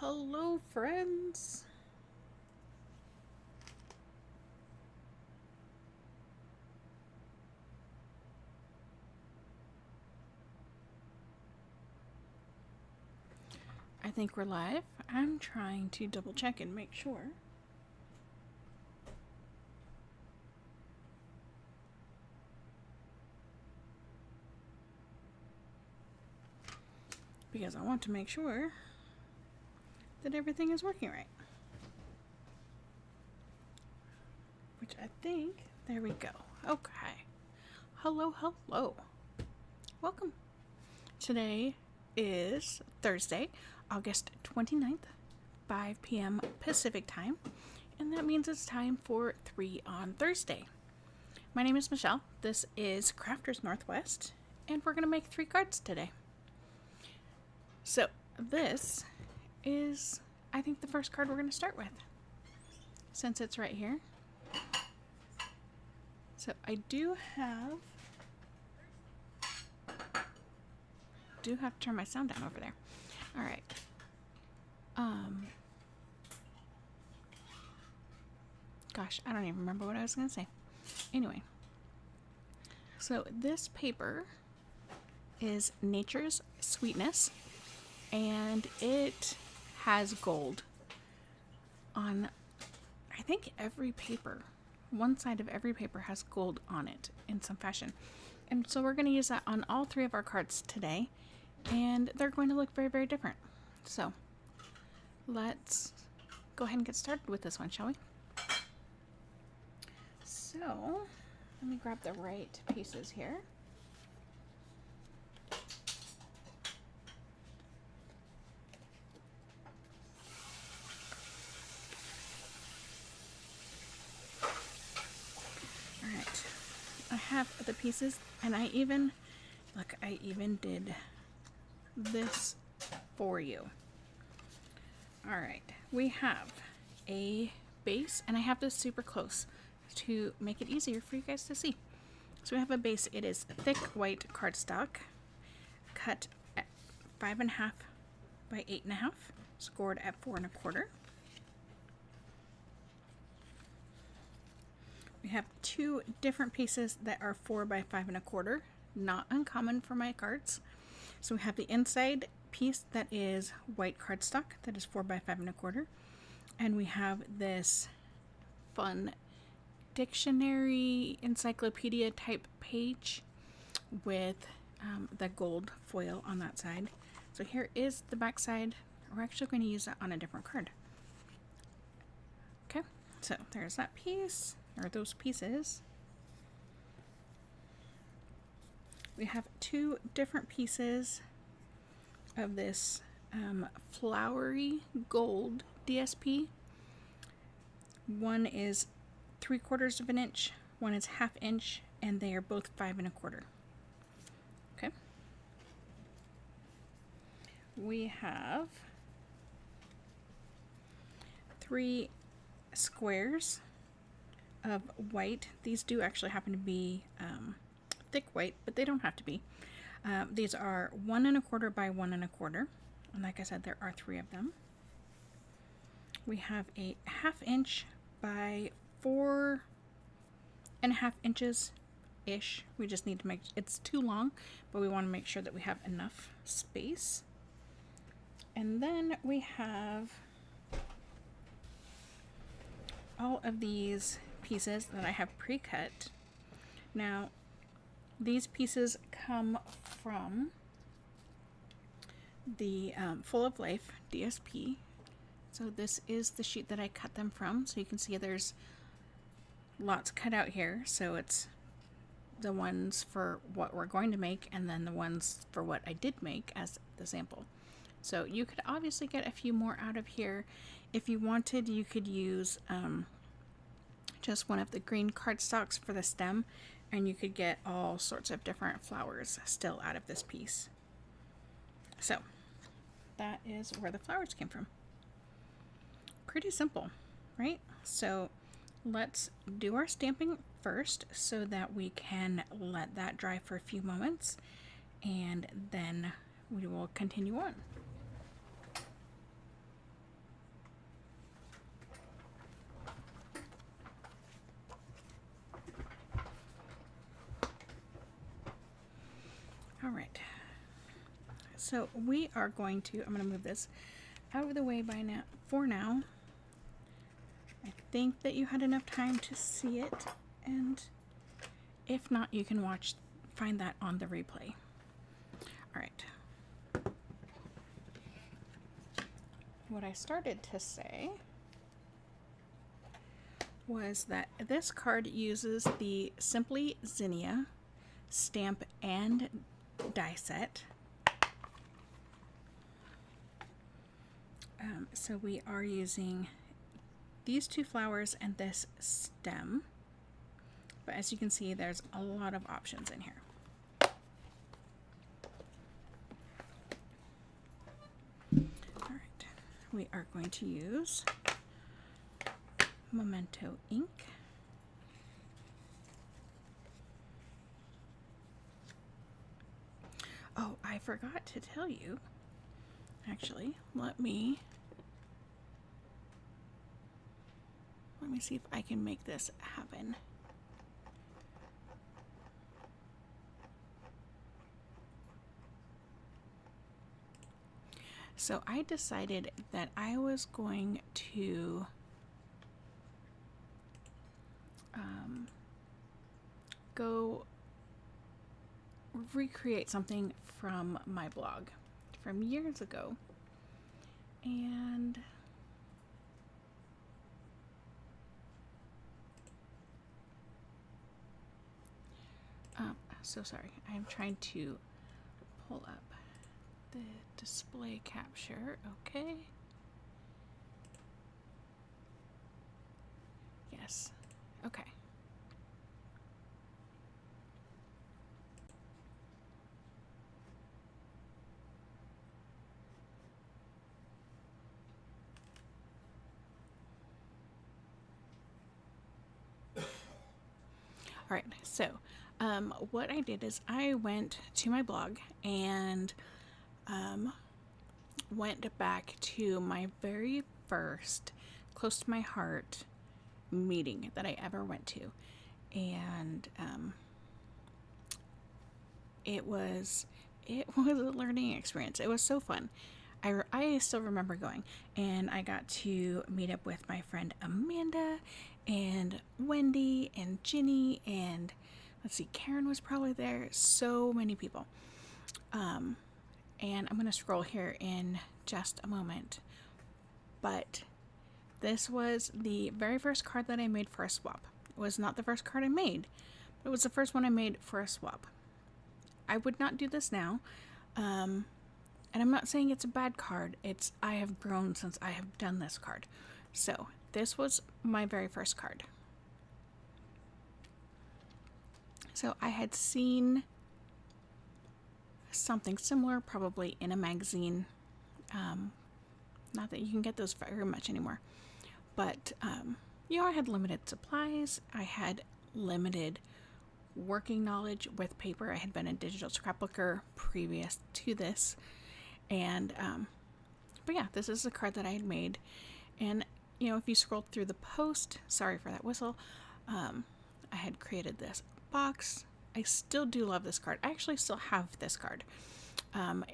Hello, friends. I think we're live. I'm trying to double check and make sure. Because I want to make sure that everything is working right. Which I think, there we go. Okay. Hello, hello. Welcome. Today is Thursday, August 29th, 5 p.m. Pacific time. And that means it's time for 3 on Thursday. My name is Michelle. This is Crafters Northwest. And we're going to make 3 cards today. So this is, I think, the first card we're going to start with, since it's right here. So I do have to turn my sound down over there. All right. Gosh, I don't even remember what I was going to say. Anyway, so this paper is Nature's Sweetness, and it has gold on, I think, every paper. One side of every paper has gold on it in some fashion. And so we're going to use that on all 3 of our cards today, and they're going to look very, very different. So let's go ahead and get started with this one, shall we? So let me grab the right pieces here. Alright, I have the pieces, and I even did this for you. Alright, we have a base, and I have this super close to make it easier for you guys to see. So we have a base. It is thick white cardstock, cut at 5.5 by 8.5, scored at 4.25. We have 2 different pieces that are 4 by 5.25, not uncommon for my cards. So we have the inside piece that is white cardstock, that is 4 by 5.25, and we have this fun dictionary encyclopedia type page with the gold foil on that side. So here is the back side. We're actually going to use that on a different card. Okay, so there's that piece, or those pieces. We have 2 different pieces of this flowery gold DSP. One is 3/4 of an inch, one is 1/2 inch, and they are both 5.25. Okay. We have 3 squares of white. These do actually happen to be thick white, but they don't have to be. These are 1.25 by 1.25, and like I said, there are 3 of them. We have a 1/2 inch by 4.5 inches ish. We just need to make it's too long, but we want to make sure that we have enough space. And then we have all of these pieces that I have pre-cut. Now, these pieces come from the Full of Life DSP. So this is the sheet that I cut them from. So you can see there's lots cut out here. So it's the ones for what we're going to make, and then the ones for what I did make as the sample. So you could obviously get a few more out of here. If you wanted, you could use just one of the green cardstocks for the stem, and you could get all sorts of different flowers still out of this piece. So that is where the flowers came from. Pretty simple, right? So let's do our stamping first so that we can let that dry for a few moments, and then we will continue on. So we are going to, I'm going to move this out of the way for now. I think that you had enough time to see it, and if not, you can find that on the replay. All right. What I started to say was that this card uses the Simply Zinnia stamp and die set. So we are using these two flowers and this stem, but as you can see, there's a lot of options in here. All right, we are going to use Memento ink. Oh, I forgot to tell you. Actually, let me see if I can make this happen. So I decided that I was going to go recreate something from my blog from years ago. And so sorry, I'm trying to pull up the display capture. Okay. Yes. Okay. All right, so what I did is I went to my blog and went back to my very first close to my heart meeting that I ever went to, and it was a learning experience. It was so fun. I still remember going, and I got to meet up with my friend Amanda and Wendy and Ginny, and let's see, Karen was probably there. So many people. And I'm going to scroll here in just a moment. But this was the very first card that I made for a swap. It was not the first card I made, but it was the first one I made for a swap. I would not do this now. And I'm not saying it's a bad card. I have grown since I have done this card. So this was my very first card. So I had seen something similar, probably in a magazine. Not that you can get those very much anymore. But, I had limited supplies. I had limited working knowledge with paper. I had been a digital scrapbooker previous to this. And, but yeah, this is a card that I had made. And, if you scroll through the post, sorry for that whistle, I had created this box. I still do love this card. I actually still have this card.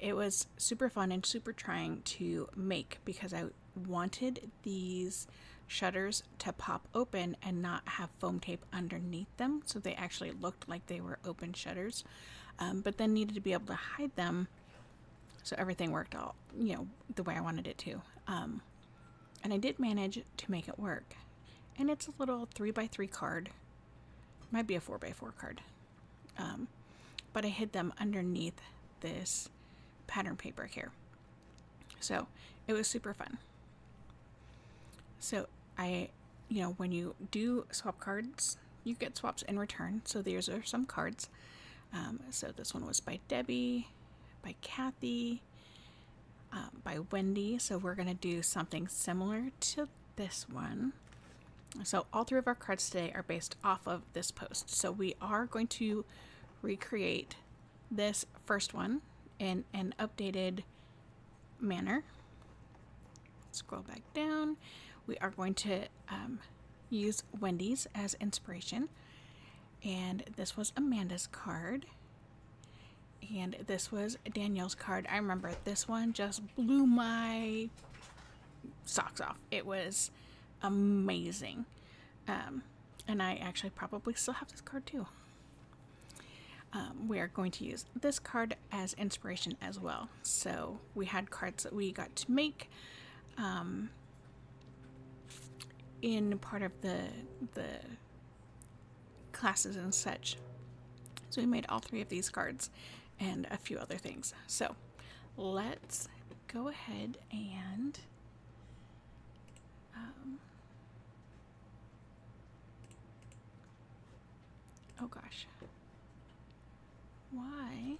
It was super fun and super trying to make because I wanted these shutters to pop open and not have foam tape underneath them, so they actually looked like they were open shutters, but then needed to be able to hide them so everything worked all the way I wanted it to. And I did manage to make it work. And it's a little 3x3 card. Might be a 4x4 card. But I hid them underneath this pattern paper here. So it was super fun. So when you do swap cards, you get swaps in return. So these are some cards. So this one was by Debbie, by Kathy, by Wendy. So we're going to do something similar to this one. So all three of our cards today are based off of this post. So we are going to recreate this first one in an updated manner. Scroll back down. We are going to use Wendy's as inspiration. And this was Amanda's card. and this was Danielle's card. I remember this one just blew my socks off. It was amazing. And I actually probably still have this card too. We are going to use this card as inspiration as well. So we had cards that we got to make in part of the classes and such. So we made all 3 of these cards and a few other things. So let's go ahead and oh gosh, why?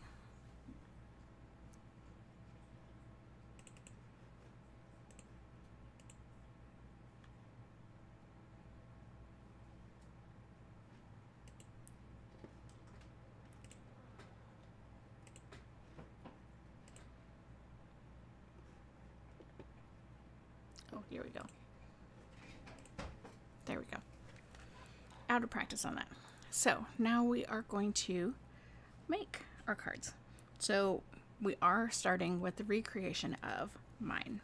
Oh, here we go. There we go. Out of practice on that. So now we are going to make our cards. So we are starting with the recreation of mine,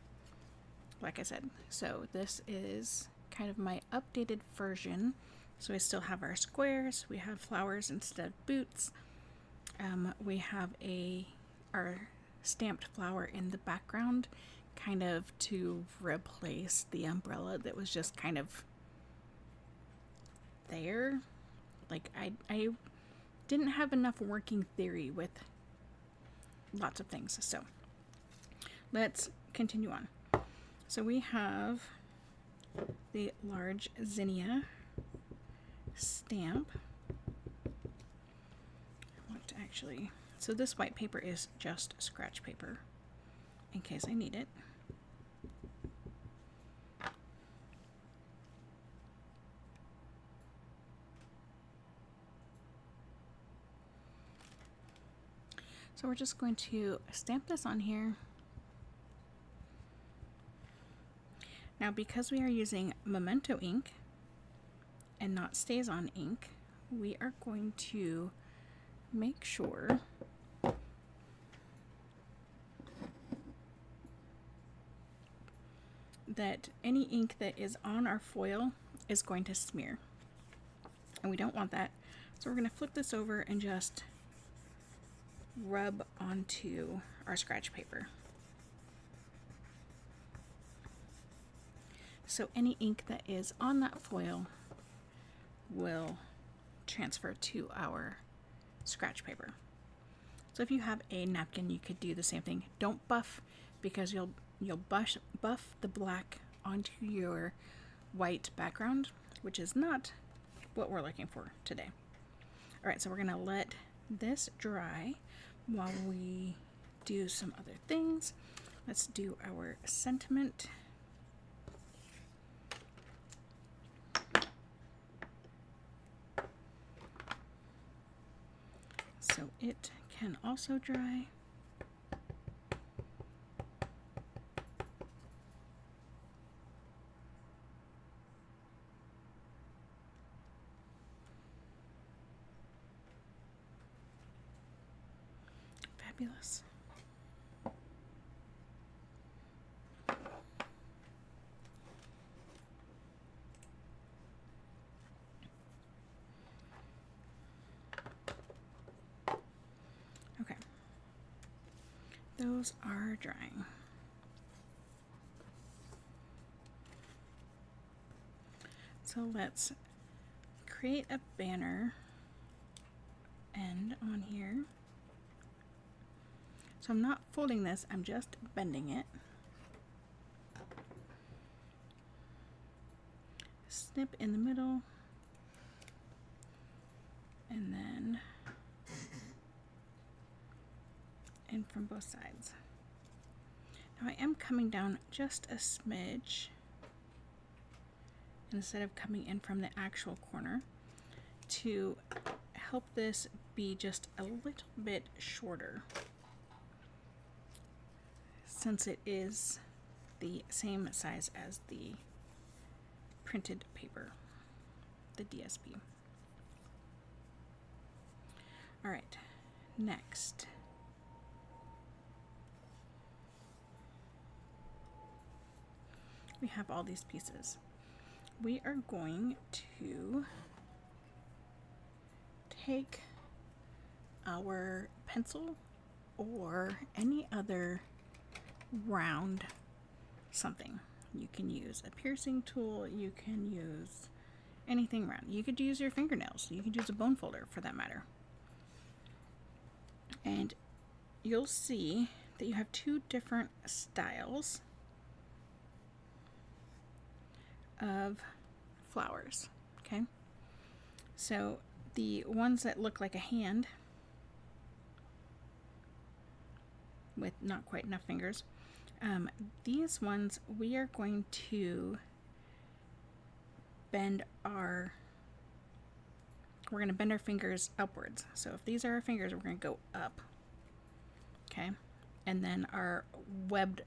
like I said. So this is kind of my updated version. So we still have our squares, we have flowers instead of boots. We have our stamped flower in the background, kind of to replace the umbrella that was just kind of there. Like I didn't have enough working theory with lots of things. So let's continue on. So we have the large zinnia stamp. I want to actually, so this white paper is just scratch paper in case I need it. So we're just going to stamp this on here. Now, because we are using Memento ink and not StazOn ink, we are going to make sure that any ink that is on our foil is going to smear. And we don't want that. So we're going to flip this over and just rub onto our scratch paper. So any ink that is on that foil will transfer to our scratch paper. So if you have a napkin, you could do the same thing. Don't buff, because you'll buff the black onto your white background, which is not what we're looking for today. All right, so we're gonna let this dry while we do some other things. Let's do our sentiment. So it can also dry. Fabulous. Okay. Those are drying. So let's create a banner end on here. So I'm not folding this, I'm just bending it. Snip in the middle. And then in from both sides. Now I am coming down just a smidge instead of coming in from the actual corner to help this be just a little bit shorter, since it is the same size as the printed paper, the DSP. All right, next we have all these pieces. We are going to take our pencil or any other round something. You can use a piercing tool, you can use anything round. You could use your fingernails, you could use a bone folder for that matter. And you'll see that you have two different styles of flowers, okay? So the ones that look like a hand with not quite enough fingers, these ones we are going to bend our fingers upwards. So if these are our fingers, we're going to go up, okay? And then our webbed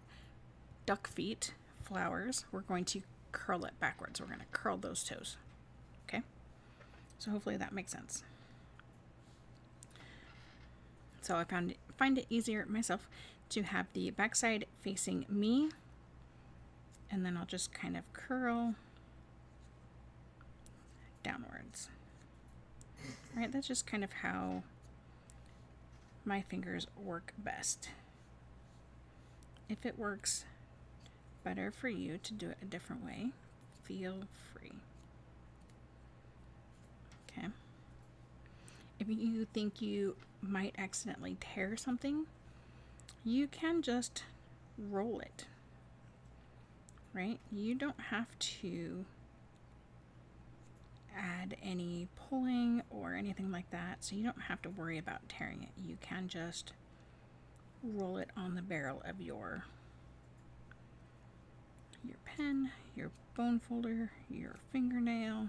duck feet flowers, we're going to curl it backwards. We're going to curl those toes, okay? So hopefully that makes sense. So I find it easier myself to have the backside facing me, and then I'll just kind of curl downwards. All right, that's just kind of how my fingers work best. If it works better for you to do it a different way, feel free. Okay. If you think you might accidentally tear something, you can just roll it, right? You don't have to add any pulling or anything like that, so you don't have to worry about tearing it. You can just roll it on the barrel of your pen, your bone folder, your fingernail.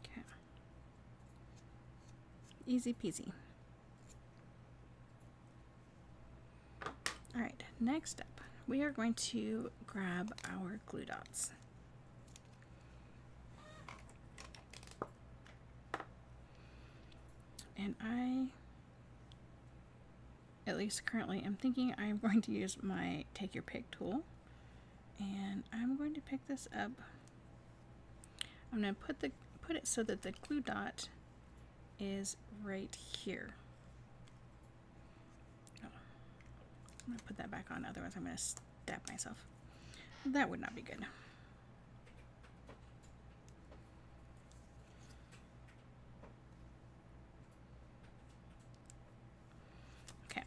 Okay. Easy peasy. All right, next up, we are going to grab our glue dots. And I, at least currently, am thinking I'm going to use my take your pick tool. And I'm going to pick this up. I'm going to put it so that the glue dot is right here. I'm going to put that back on, otherwise I'm going to stab myself. That would not be good. Okay.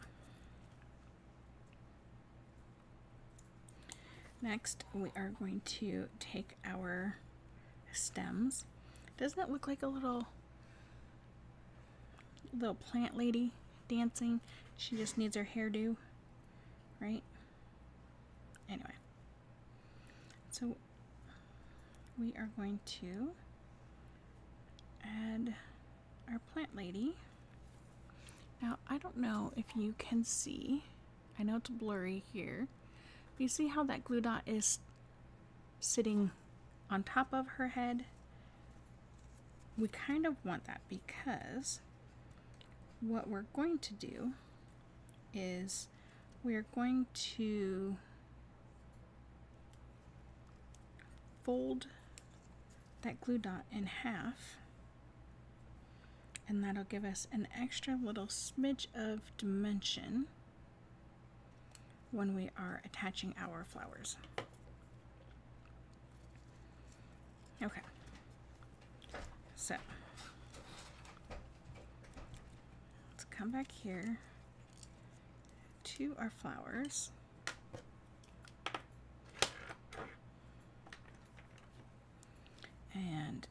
Next, we are going to take our stems. Doesn't it look like a little plant lady dancing? She just needs her hairdo, right? Anyway, so we are going to add our plant lady. Now, I don't know if you can see, I know it's blurry here, but you see how that glue dot is sitting on top of her head? We kind of want that, because what we're going to do is we are going to fold that glue dot in half, and that'll give us an extra little smidge of dimension when we are attaching our flowers. Okay, so let's come back here to our flowers. And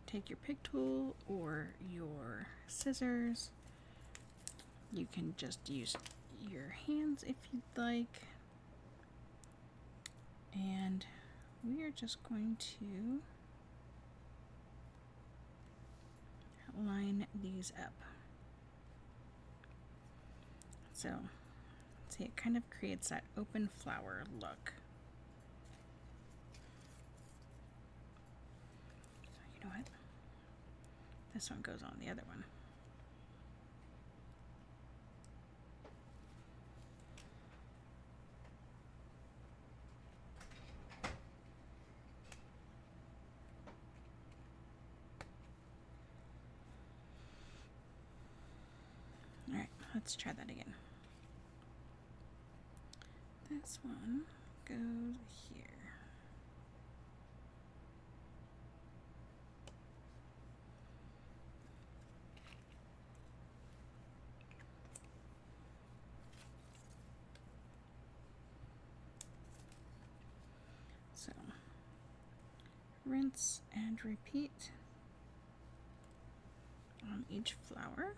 take your pick tool or your scissors. You can just use your hands if you'd like. And we are just going to line these up. So See, it kind of creates that open flower look. So you know what? This one goes on the other one. All right, let's try that again. This one goes here. So, rinse and repeat on each flower.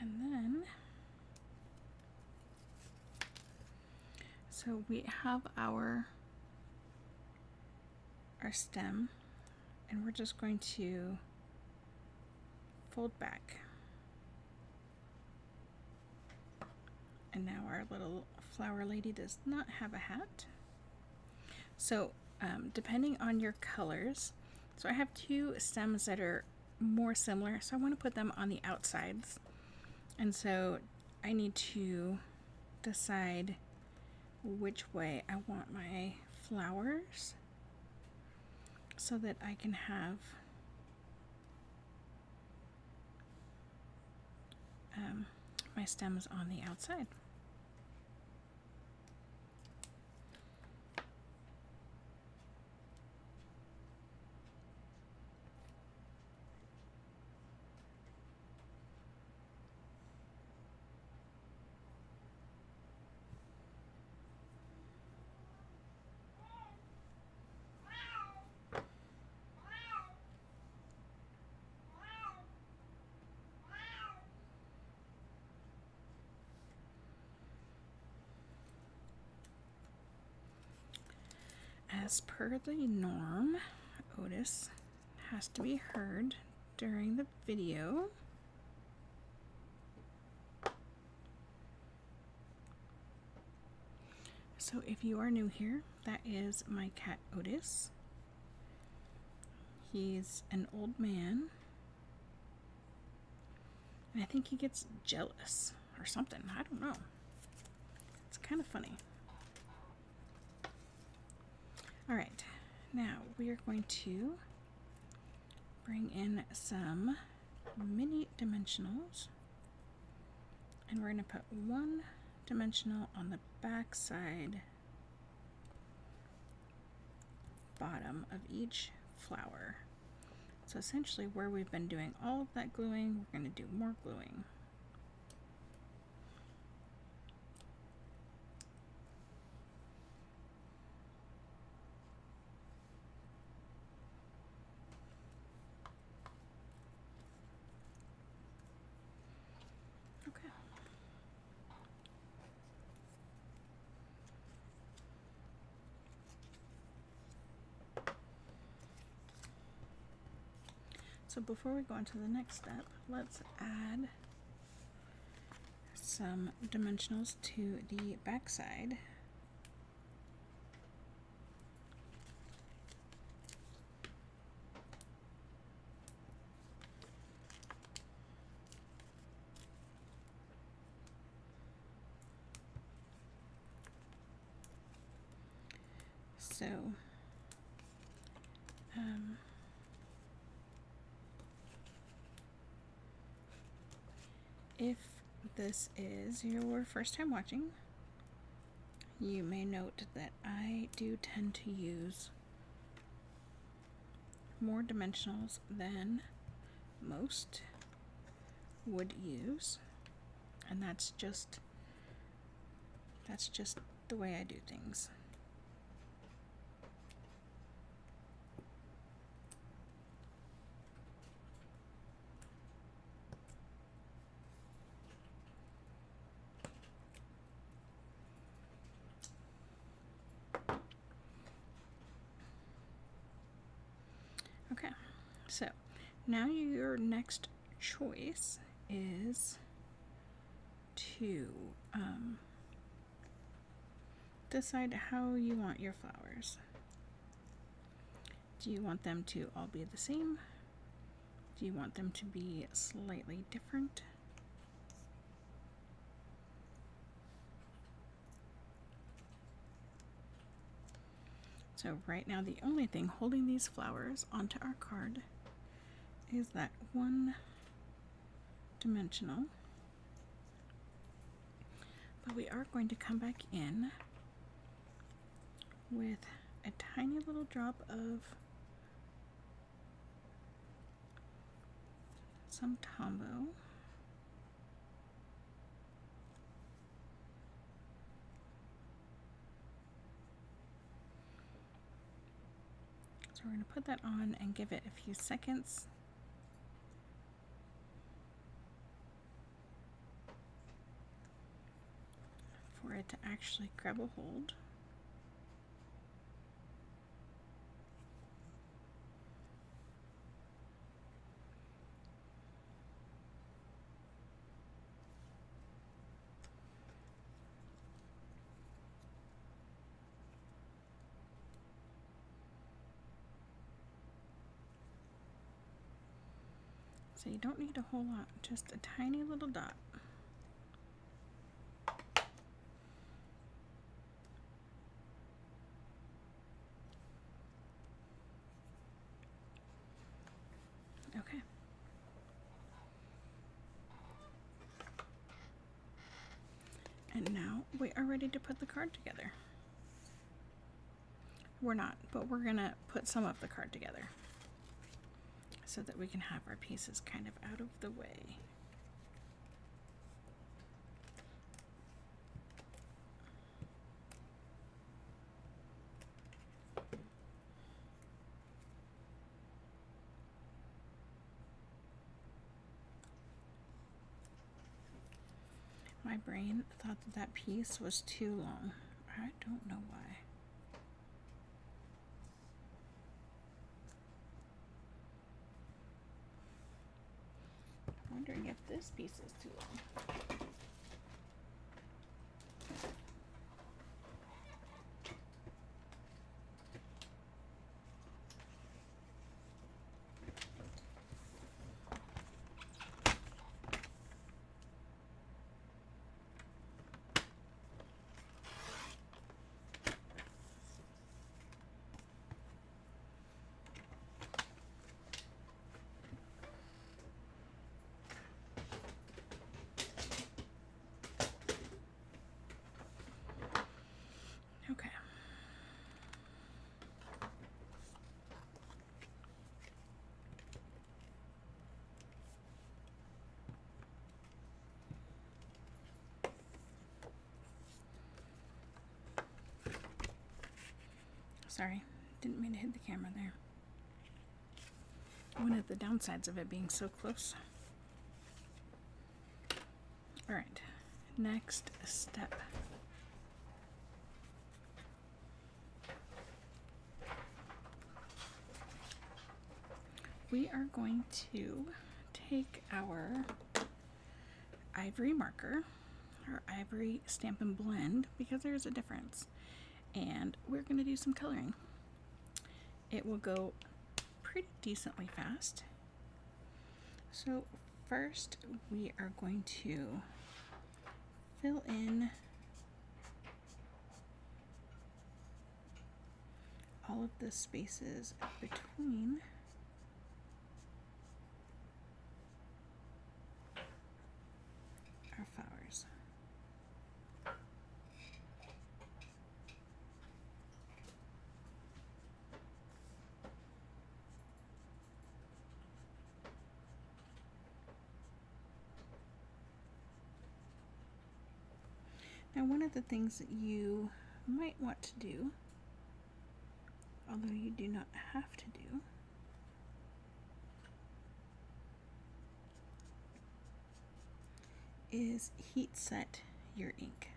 And then, so we have our stem, and we're just going to fold back. And now our little flower lady does not have a hat. So depending on your colors, so I have two stems that are more similar, so I want to put them on the outsides. And so I need to decide which way I want my flowers so that I can have my stems on the outside. As per the norm, Otis has to be heard during the video. So if you are new here, that is my cat Otis. He's an old man, and I think he gets jealous or something. I don't know. It's kind of funny. All right, now we are going to bring in some mini dimensionals, and we're going to put one dimensional on the back side bottom of each flower. So essentially where we've been doing all of that gluing, we're going to do more gluing. Okay. So before we go on to the next step, let's add some dimensionals to the back side. So if this is your first time watching, you may note that I do tend to use more dimensionals than most would use, and that's just the way I do things. So now your next choice is to decide how you want your flowers. Do you want them to all be the same? Do you want them to be slightly different? So right now the only thing holding these flowers onto our card is that one dimensional. But we are going to come back in with a tiny little drop of some Tombow. So we're going to put that on and give it a few seconds. For it to actually grab a hold. So you don't need a whole lot, just a tiny little dot. Okay. And now we are ready to put the card together. We're not, but we're gonna put some of the card together so that we can have our pieces kind of out of the way. My brain thought that that piece was too long. I don't know why. I'm wondering if this piece is too long. Okay. Sorry, didn't mean to hit the camera there. One of the downsides of it being so close. All right, next step. We are going to take our ivory marker, our ivory Stampin' Blend, because there's a difference, and we're going to do some coloring. It will go pretty decently fast. So first we are going to fill in all of the spaces between our flowers. Now, one of the things that you might want to do, although you do not have to do, is heat set your ink.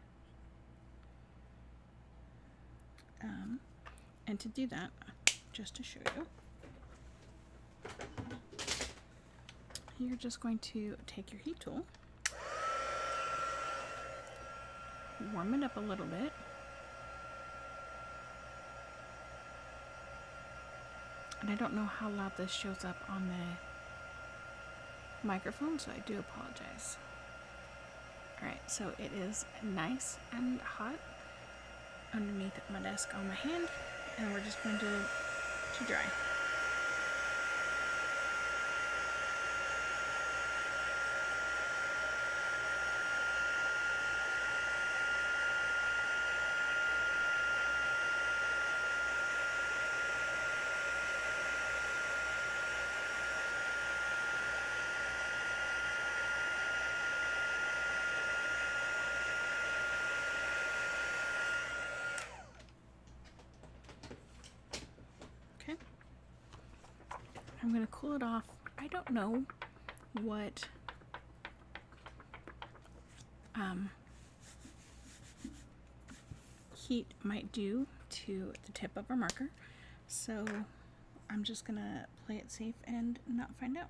And to do that, just to show you, you're just going to take your heat tool, warm it up a little bit, and I don't know how loud this shows up on the microphone, so I do apologize. Alright, so it is nice and hot underneath my desk on my hand, and we're just going to dry. Okay, I'm going to cool it off. I don't know what heat might do to the tip of our marker, so I'm just going to play it safe and not find out.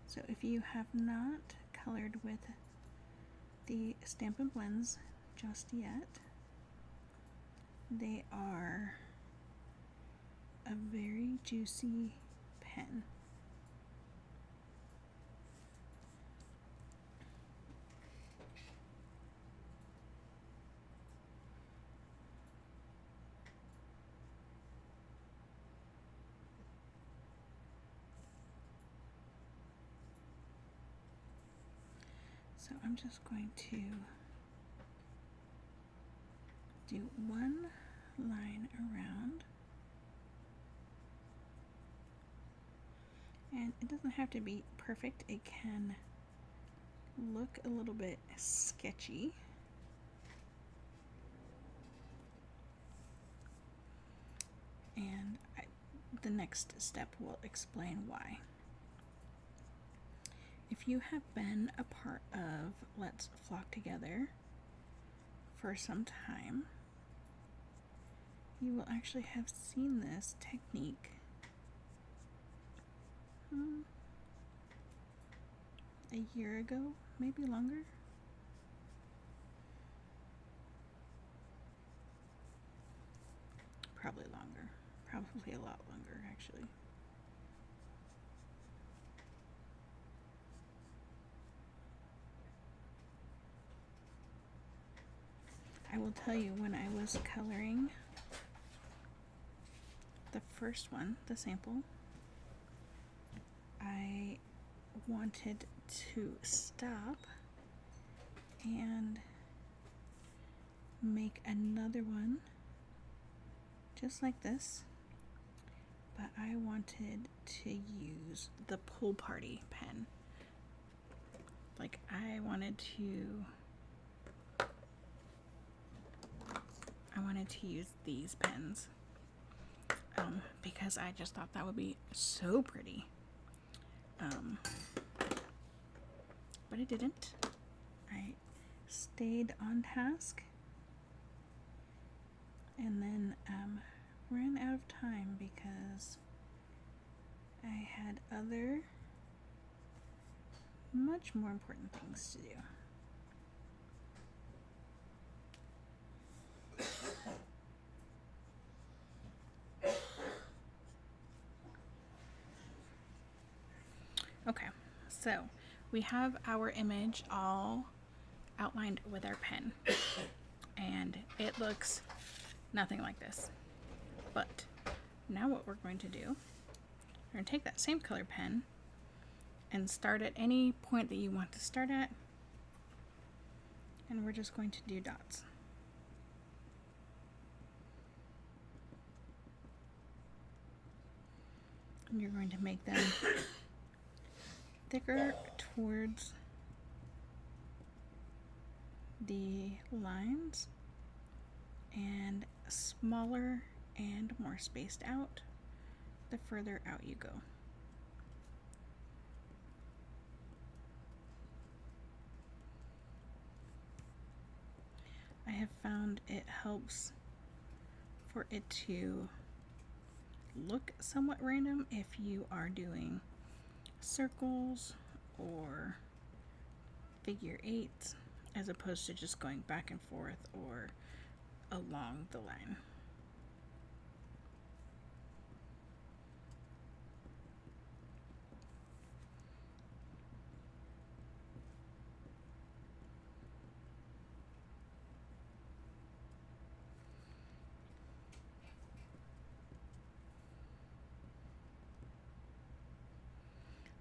So if you have not colored with the Stampin' Blends just yet, they are a very juicy pen. So I'm just going to do one line around, and it doesn't have to be perfect. It can look a little bit sketchy. And the next step will explain why. If you have been a part of Let's Flock Together for some time, you will actually have seen this technique a year ago, maybe longer. Probably longer. Probably a lot longer, actually. I will tell you, when I was coloring the first one, the sample, I wanted to stop and make another one just like this, but I wanted to use the Pool Party pen. Like, I wanted to use these pens because I just thought that would be so pretty. But I didn't. I stayed on task and then ran out of time because I had other much more important things to do. Okay, so we have our image all outlined with our pen, and it looks nothing like this. But now what we're going to do, we're going to take that same color pen and start at any point that you want to start at, and we're just going to do dots. And you're going to make them thicker towards the lines and smaller and more spaced out the further out you go. I have found it helps for it to look somewhat random if you are doing circles or figure eights, as opposed to just going back and forth or along the line.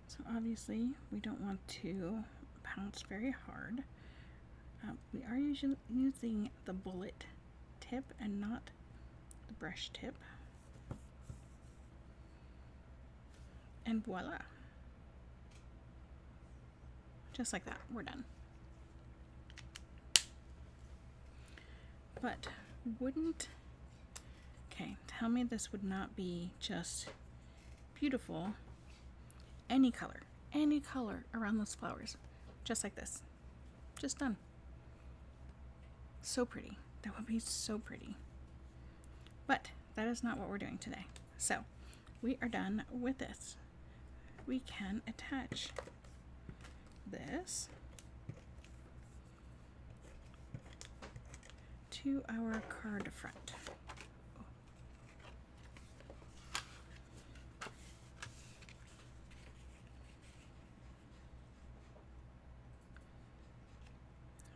So obviously we don't want to pounce very hard. We are usually using the bullet tip and not the brush tip. And voila. Just like that, we're done. But okay, tell me this would not be just beautiful. Any color around those flowers, just like this. Just done. So pretty. That would be so pretty. But that is not what we're doing today. So we are done with this. We can attach this to our card front.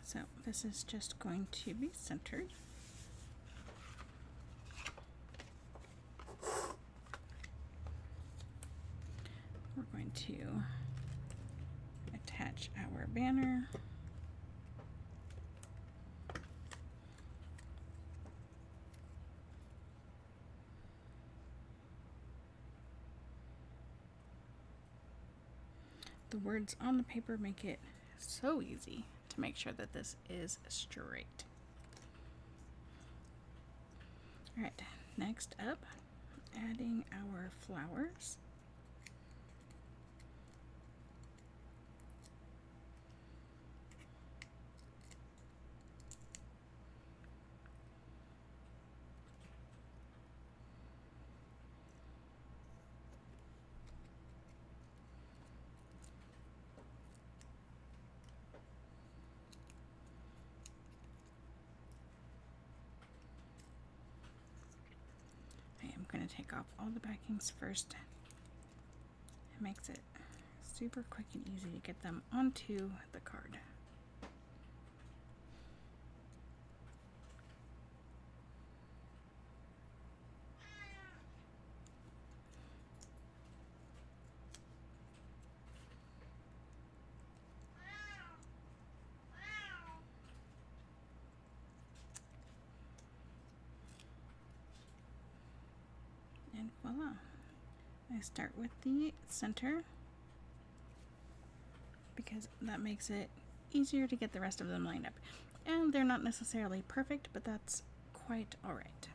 So this is just going to be centered. We're going to attach our banner. The words on the paper make it so easy to make sure that this is straight. All right, next up, adding our flowers. I'm going to take off all the backings first. It makes it super quick and easy to get them onto the card. And voila. I start with the center because that makes it easier to get the rest of them lined up. And they're not necessarily perfect, but that's quite alright.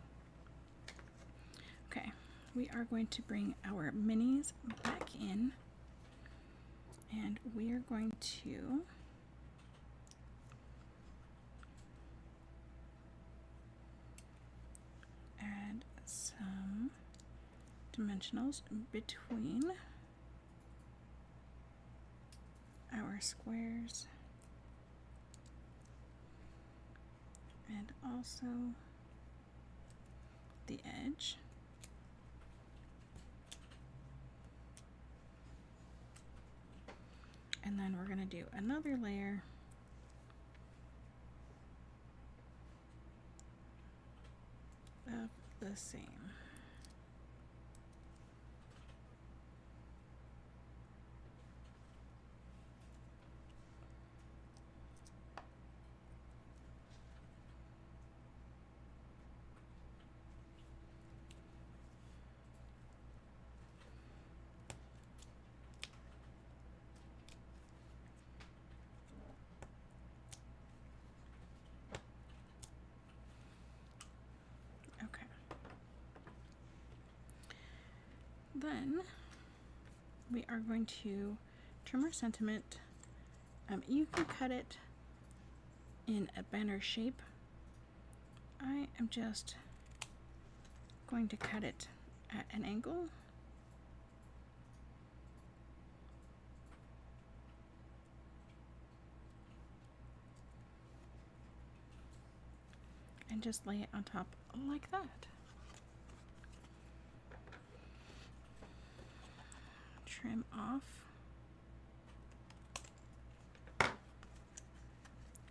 Okay, we are going to bring our minis back in, and we are going to add some dimensionals between our squares and also the edge. And then we're going to do another layer of the same. Okay. Then we are going to trim our sentiment. You can cut it in a banner shape I am just going to cut it at an angle. And just lay it on top like that. Trim off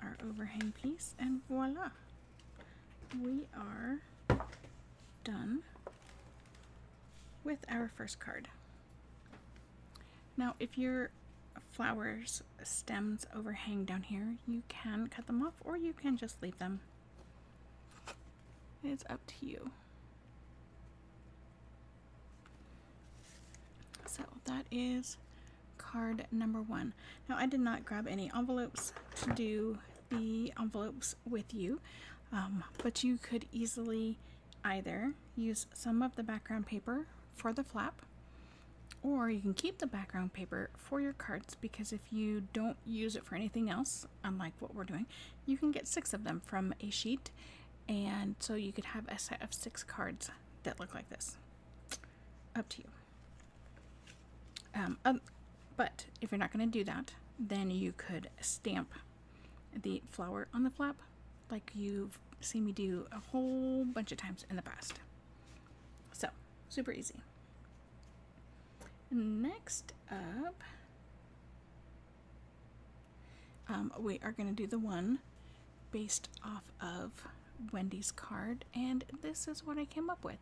our overhang piece, and voila, we are done with our first card. Now, if your flowers stems overhang down here, you can cut them off or you can just leave them. It's up to you. So that is card number 1. Now, I did not grab any envelopes to do the envelopes with you, but you could easily either use some of the background paper for the flap, or you can keep the background paper for your cards, because if you don't use it for anything else, unlike what we're doing, you can get 6 of them from a sheet, and so you could have a set of 6 cards that look like this. Up to you. But if you're not going to do that, then you could stamp the flower on the flap like you've seen me do a whole bunch of times in the past. So, super easy. Next up, we are going to do the one based off of Wendy's card, and this is what I came up with.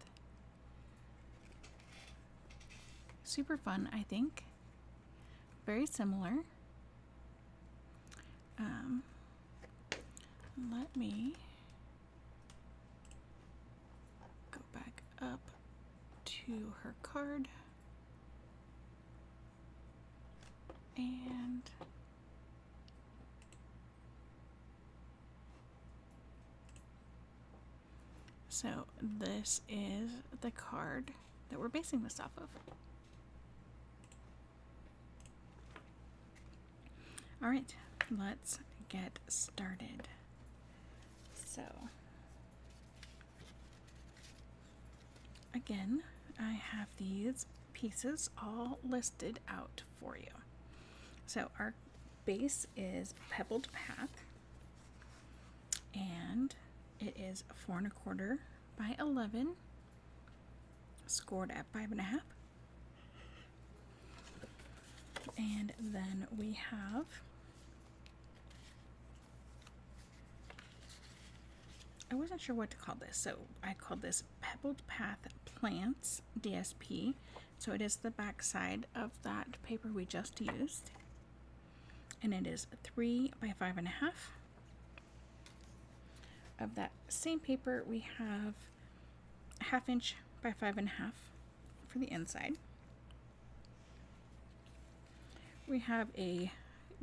Super fun, I think. Very similar. Let me go back up to her card, and so this is the card that we're basing this off of. All right, let's get started. So, again, I have these pieces all listed out for you. So our base is Pebbled Path, and it is 4 1/4 by 11, scored at 5 1/2. And then we have I wasn't sure what to call this, so I called this Pebbled Path Plants DSP. So it is the back side of that paper we just used, and it is 3 by 5 1/2. Of that same paper, we have 1/2 inch by 5 1/2 for the inside. We have a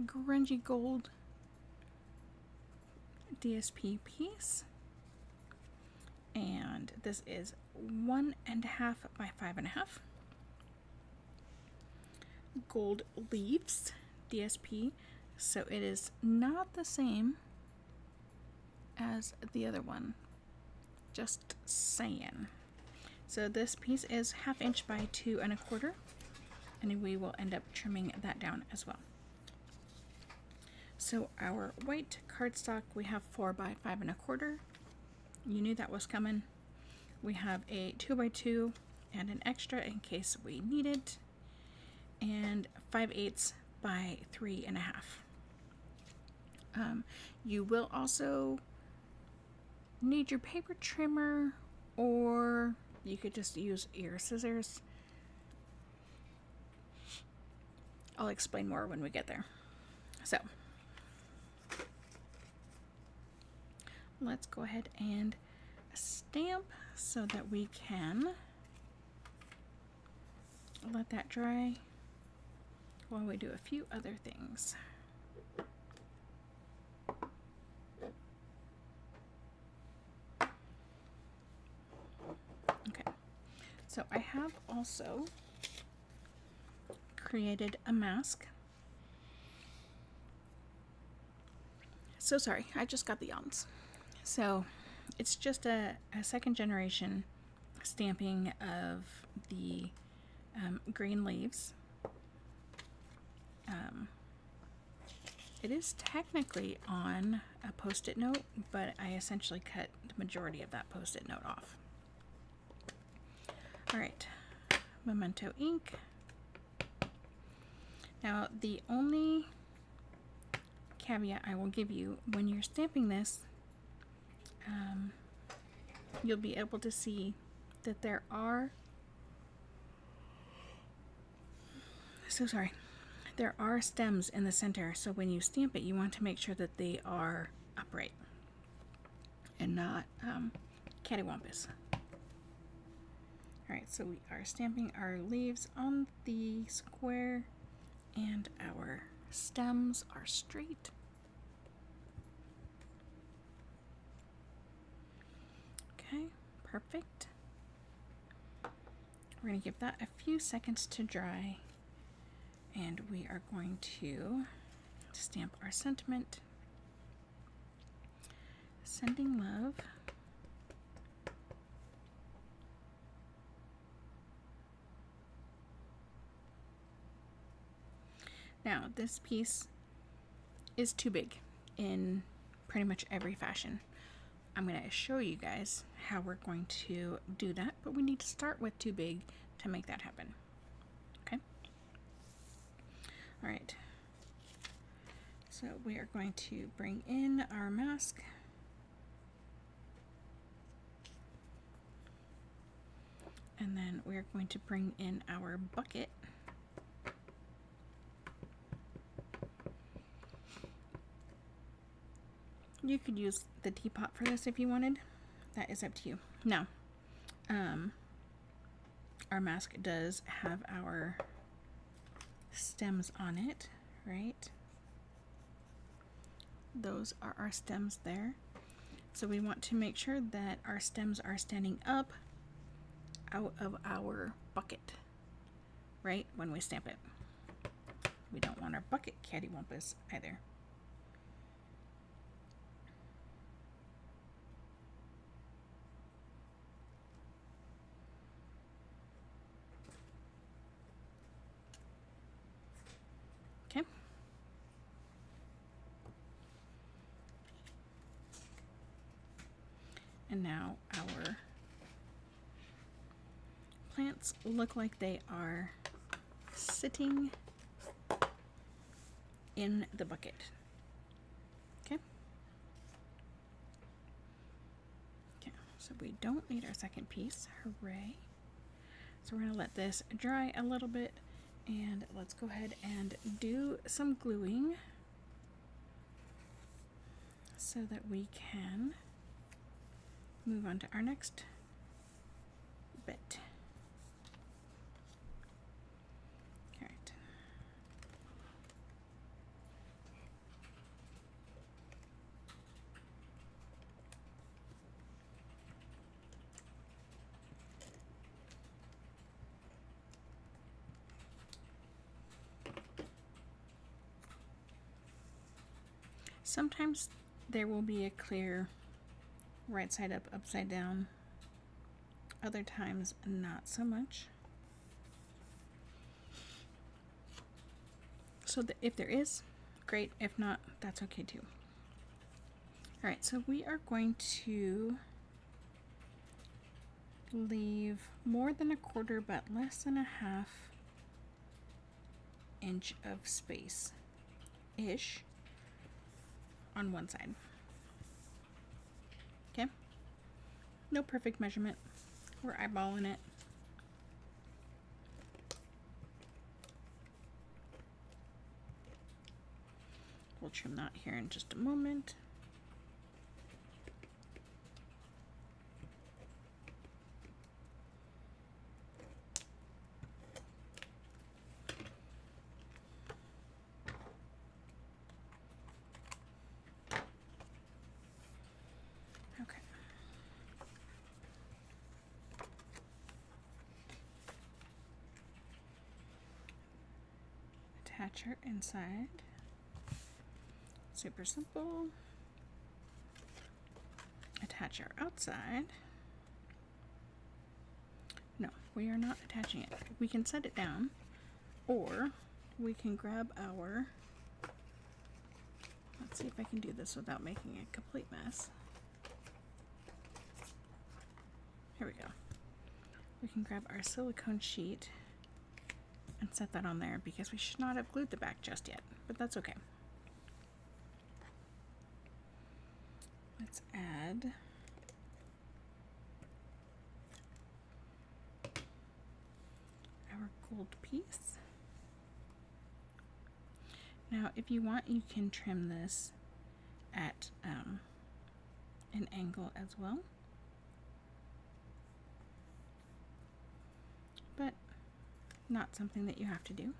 grungy gold DSP piece, and this is 1 1/2 by 5 1/2. Gold leaves DSP, so it is not the same as the other one, just saying. So this piece is 1/2 inch by 2 1/4, and we will end up trimming that down as well. So our white cardstock, we have 4 by 5 1/4. You knew that was coming. We have a 2 by 2 and an extra in case we need it, and 5/8 by 3 1/2. You will also need your paper trimmer, or you could just use ear scissors. I'll explain more when we get there. So let's go ahead and stamp so that we can let that dry while we do a few other things. Okay, so I have also created a mask. So sorry, I just got the yawns. So It's just a second generation stamping of the green leaves. It is technically on a post-it note, but I essentially cut the majority of that post-it note off. All right, Memento ink. Now, the only caveat I will give you when you're stamping this, you'll be able to see that there are, there are stems in the center, so when you stamp it, you want to make sure that they are upright and not cattywampus. Alright, so we are stamping our leaves on the square and our stems are straight. Okay, perfect. We're going to give that a few seconds to dry, and we are going to stamp our sentiment. Sending love. Now, this piece is too big in pretty much every fashion. I'm going to show you guys how we're going to do that, but we need to start with too big to make that happen. Okay? All right. So we are going to bring in our mask. And then we're going to bring in our bucket. You could use the teapot for this if you wanted. That is up to you. Now, our mask does have our stems on it, right? Those are our stems there. So we want to make sure that our stems are standing up out of our bucket, right? When we stamp it. We don't want our bucket cattywampus either. Okay. And now our plants look like they are sitting in the bucket. Okay. Okay, so we don't need our second piece. Hooray. So we're going to let this dry a little bit, and let's go ahead and do some gluing so that we can move on to our next bit. All right. Sometimes there will be a clear right side up, upside down. Other times, not so much. So if there is, great. If not, that's okay too. All right, so we are going to leave more than a quarter, but less than a half inch of space-ish on one side. Okay? No perfect measurement. We're eyeballing it. We'll trim that here in just a moment. Okay. Attach her inside. Super simple. attach our outside. No, we are not attaching it. We can set it down, or we can grab our, let's see if I can do this without making a complete mess. Here we go. We can grab our silicone sheet and set that on there because we should not have glued the back just yet, but that's okay. Let's add our gold piece. Now, if you want, you can trim this at an angle as well. But not something that you have to do.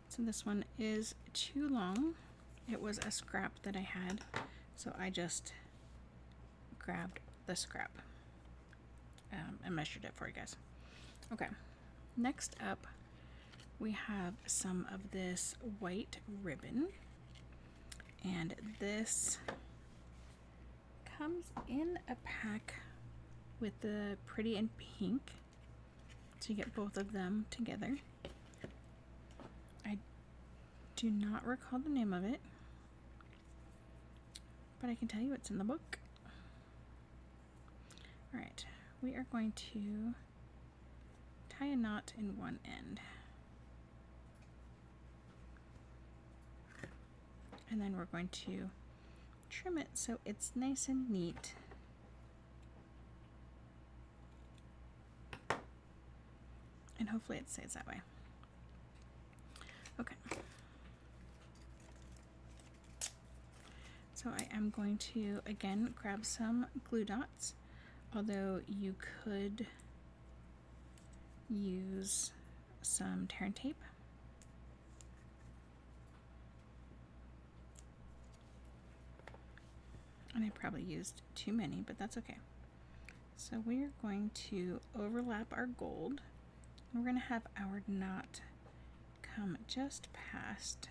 So this one is too long. It was a scrap that I had, so I just grabbed the scrap and measured it for you guys. Okay, next up we have some of this white ribbon, and this comes in a pack with the pretty and pink, so you get both of them together. I do not recall the name of it, but I can tell you it's in the book. Alright, we are going to tie a knot in one end. And then we're going to trim it so it's nice and neat. And hopefully it stays that way. Okay. So I am going to, again, grab some glue dots, although you could use some tear and tape. And I probably used too many, but that's okay. So we're going to overlap our gold. We're going to have our knot come just past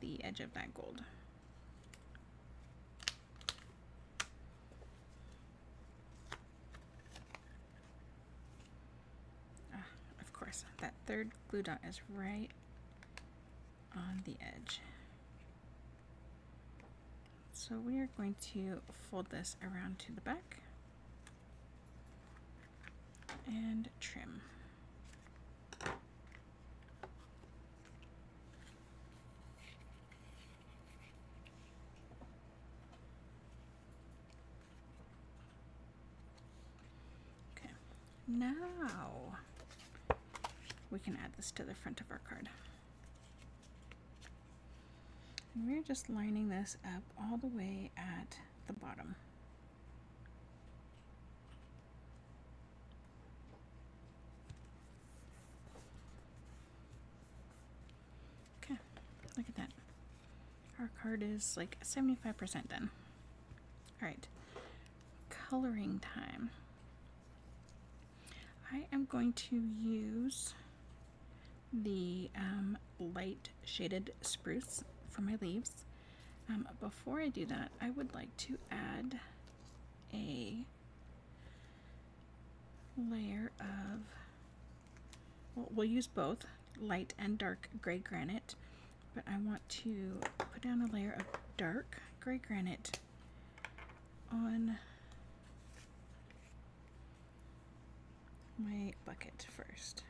the edge of that gold. Of course, that third glue dot is right on the edge. So we are going to fold this around to the back and trim. Okay, now we can add this to the front of our card. And we're just lining this up all the way at the bottom. Okay, look at that. Our card is like 75% done. Alright, coloring time. I am going to use the light shaded spruce for my leaves. Before I do that, I would like to add a layer of, well, we'll use both light and dark gray granite, but I want to put down a layer of dark gray granite on my bucket first.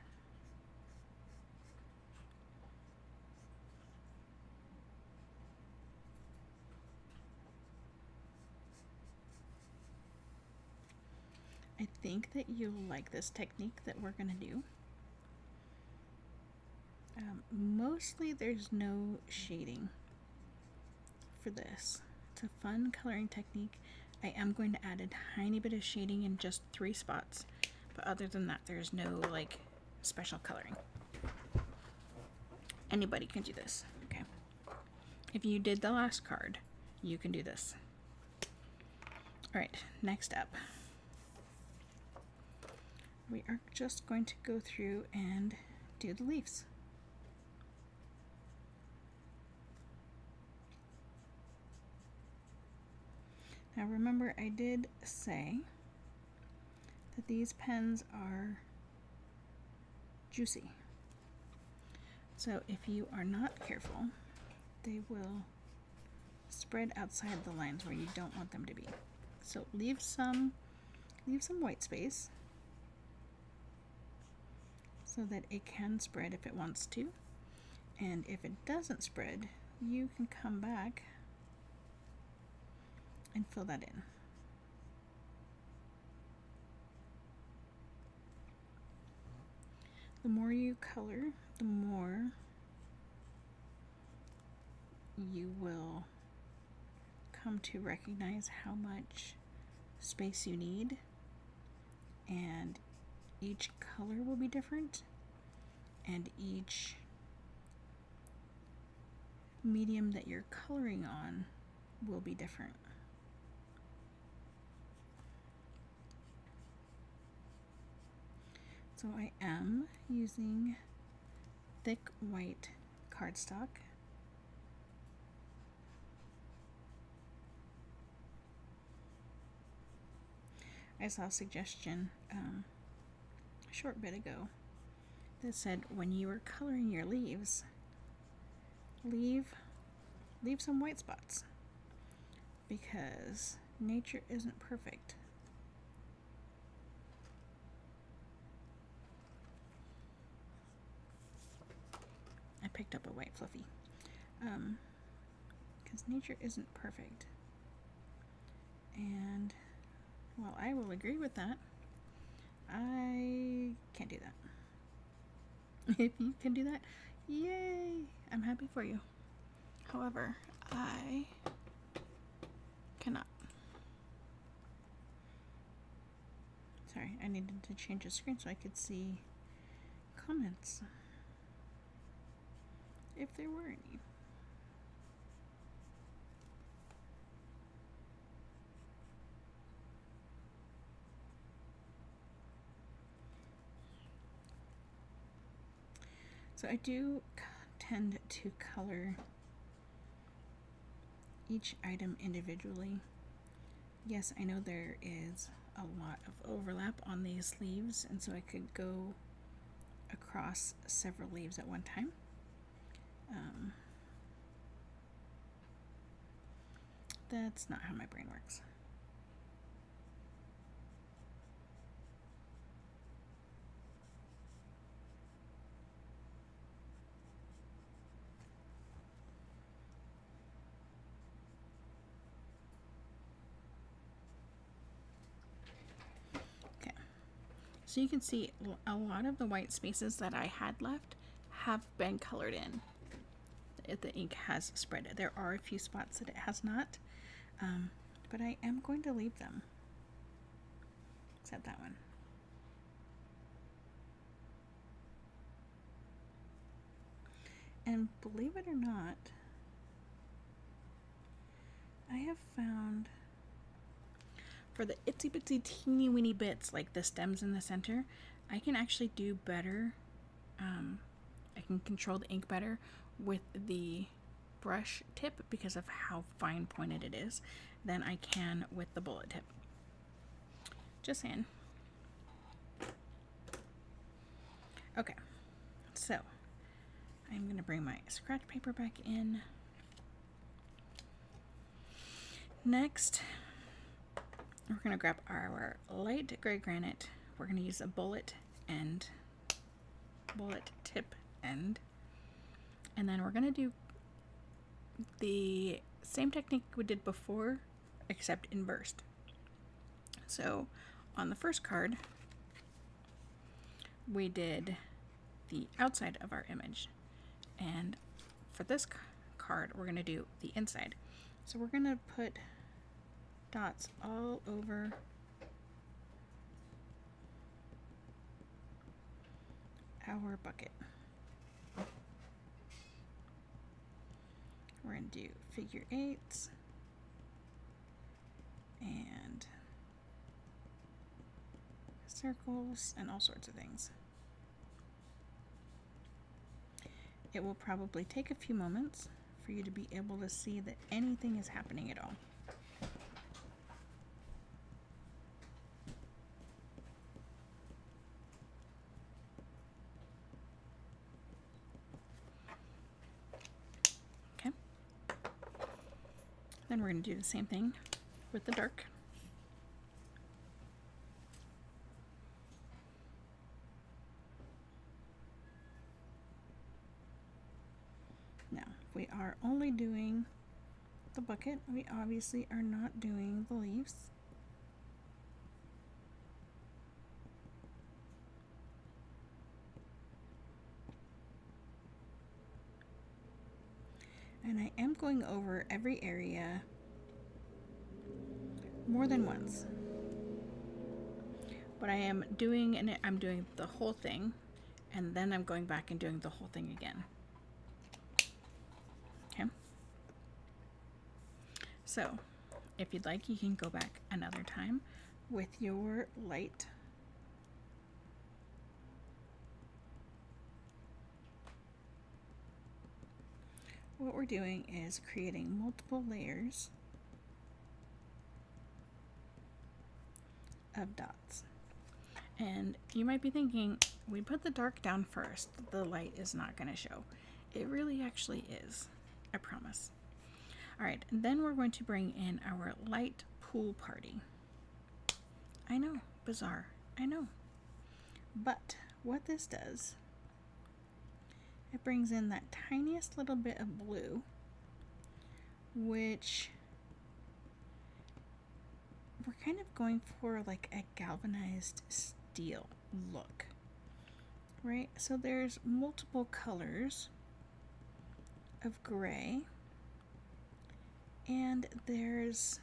I think that you'll like this technique that we're going to do. Mostly there's no shading for this. It's a fun coloring technique. I am going to add a tiny bit of shading in just 3 spots, but other than that there's no like special coloring. Anybody can do this, okay? If you did the last card, you can do this. Alright, next up. We are just going to go through and do the leaves. Now remember, I did say that these pens are juicy. So if you are not careful, they will spread outside the lines where you don't want them to be. So leave some white space so that it can spread if it wants to. And if it doesn't spread, you can come back and fill that in. The more you color, the more you will come to recognize how much space you need, and each color will be different, and each medium that you're coloring on will be different. So I am using thick white cardstock. I saw a suggestion a short bit ago that said when you are coloring your leaves, leave some white spots, because nature isn't perfect. I picked up a white fluffy, because nature isn't perfect. And while I will agree with that, I can't do that. If you can do that, yay! I'm happy for you. However, I cannot. Sorry, I needed to change the screen so I could see comments, if there were any. So I do tend to color each item individually. Yes, I know there is a lot of overlap on these leaves, and so I could go across several leaves at one time. That's not how my brain works. Okay, so you can see a lot of the white spaces that I had left have been colored in. The ink has spread. There are a few spots that it has not, but I am going to leave them, except that one. And believe it or not, I have found for the itsy bitsy teeny weeny bits like the stems in the center, I can actually do better. I can control the ink better with the brush tip because of how fine pointed it is than I can with the bullet tip. Just saying. Okay, so I'm going to bring my scratch paper back in. Next, we're going to grab our light gray granite. We're going to use a bullet tip end, and then we're going to do the same technique we did before, except in burst. So on the first card, we did the outside of our image, and for this card we're going to do the inside. So we're going to put dots all over our bucket. We're going to do figure eights and circles and all sorts of things. It will probably take a few moments for you to be able to see that anything is happening at all. Then we're going to do the same thing with the dark. Now, if we are only doing the bucket, we obviously are not doing the leaves. And I am going over every area more than once. But I am doing, and I'm doing the whole thing, and then I'm going back and doing the whole thing again. Okay. So, if you'd like, you can go back another time with your light. What we're doing is creating multiple layers of dots. And you might be thinking, we put the dark down first, the light is not going to show. It really actually is, I promise. Alright, and then we're going to bring in our light pool party. I know, bizarre, I know. But what this does, it brings in that tiniest little bit of blue, which we're kind of going for like a galvanized steel look, right? So there's multiple colors of gray, and there's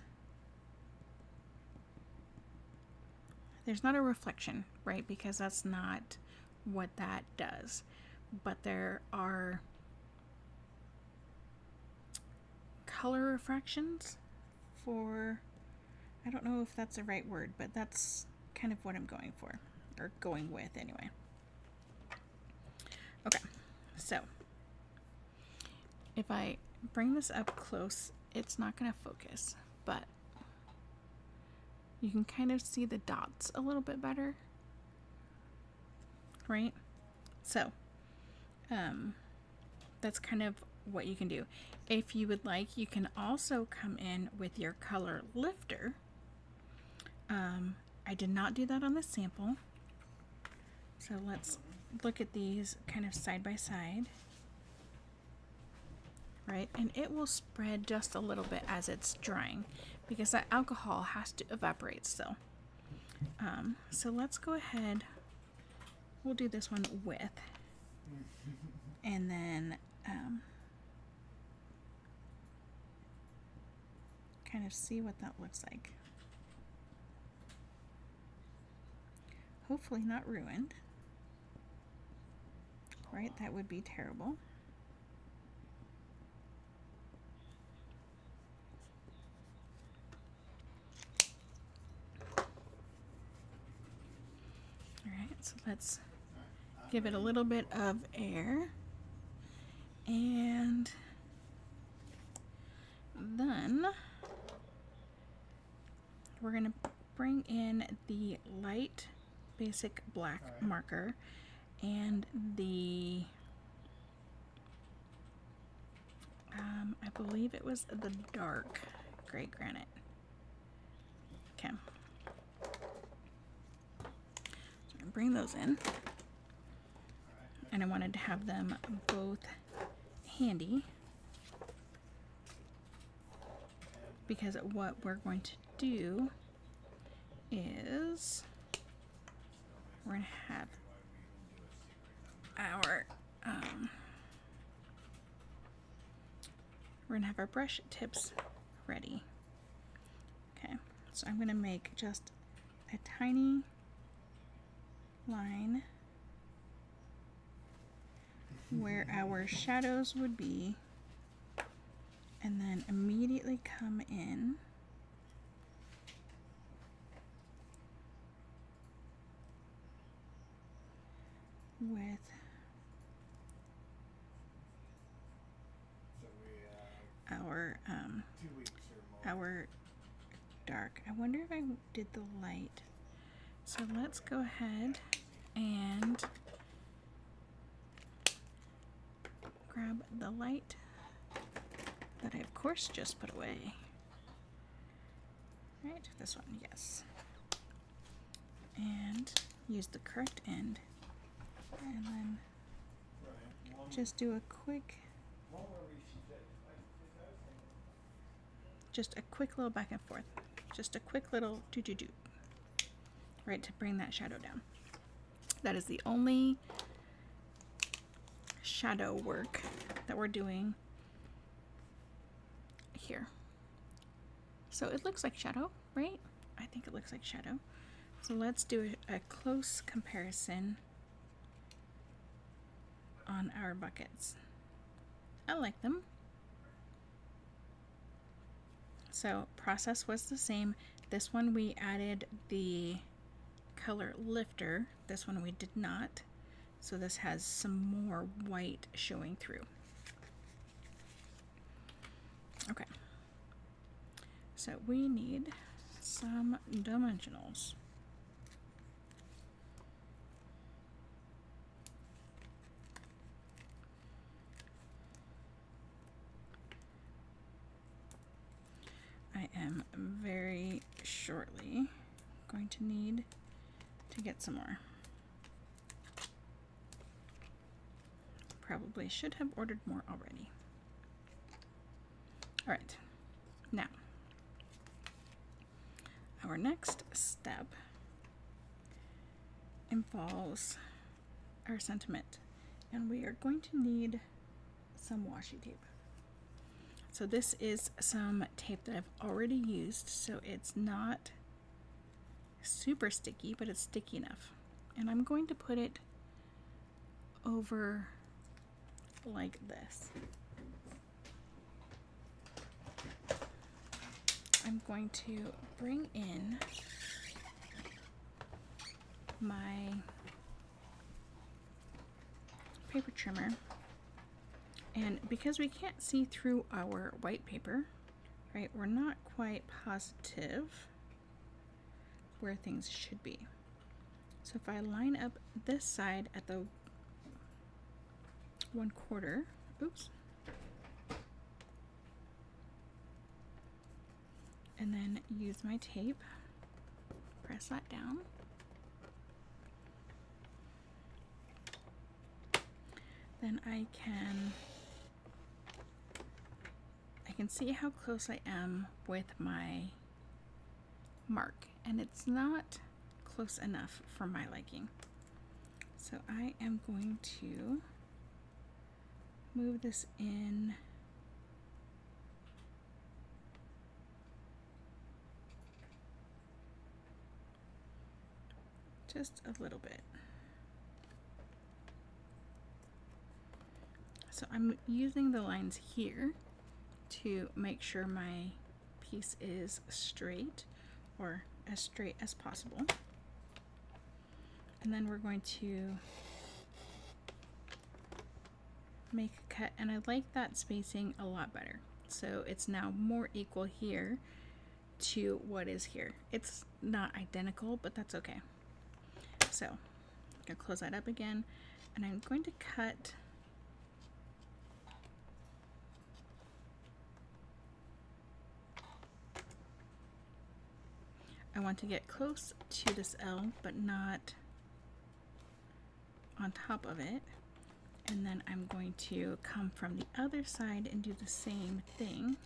not a reflection, right? Because that's not what that does. But there are color refractions for, I don't know if that's the right word, but that's kind of what I'm going for, or going with anyway. Okay, so if I bring this up close, it's not going to focus, but you can kind of see the dots a little bit better, right? So that's kind of what you can do. If you would like, you can also come in with your color lifter. I did not do that on the sample. So let's look at these kind of side by side. Right, and it will spread just a little bit as it's drying because that alcohol has to evaporate still. So let's go ahead, we'll do this one with, and then kind of see what that looks like. Hopefully not ruined, right? That would be terrible. Alright, so let's give it a little bit of air, and then we're going to bring in the light basic black marker and the I believe it was the dark gray granite. Okay, so I'm going to bring those in, and I wanted to have them both handy because what we're going to do is we're going to have our brush tips ready. Okay, so I'm going to make just a tiny line where our shadows would be, and then immediately come in with our dark. I wonder if I did the light. So let's go ahead and grab the light that I of course just put away. right, this one, yes. And use the correct end, and then just do a quick, just a quick little back and forth, just a quick little do, right, to bring that shadow down. That is the only shadow work that we're doing here. So it looks like shadow, right? I think it looks like shadow. So let's do a close comparison on our buckets. I like them. So process was the same. This one we added the color lifter. This one we did not. So this has some more white showing through. Okay. So we need some dimensionals. I am very shortly going to need to get some more. Probably should have ordered more already. All right, now our next step involves our sentiment, and we are going to need some washi tape. So this is some tape that I've already used, so it's not super sticky, but it's sticky enough. And I'm going to put it over like this. I'm going to bring in my paper trimmer, and because we can't see through our white paper, right, we're not quite positive where things should be. So if I line up this side at the 1/4, oops, and then use my tape, press that down, then I can see how close I am with my mark, and it's not close enough for my liking. So I am going to move this in just a little bit. So I'm using the lines here to make sure my piece is straight, or as straight as possible. And then we're going to make a cut, and I like that spacing a lot better. So it's now more equal here to what is here. It's not identical, but that's okay. So I'm gonna close that up again, and I'm going to cut I want to get close to this L, but not on top of it. And then I'm going to come from the other side and do the same thing.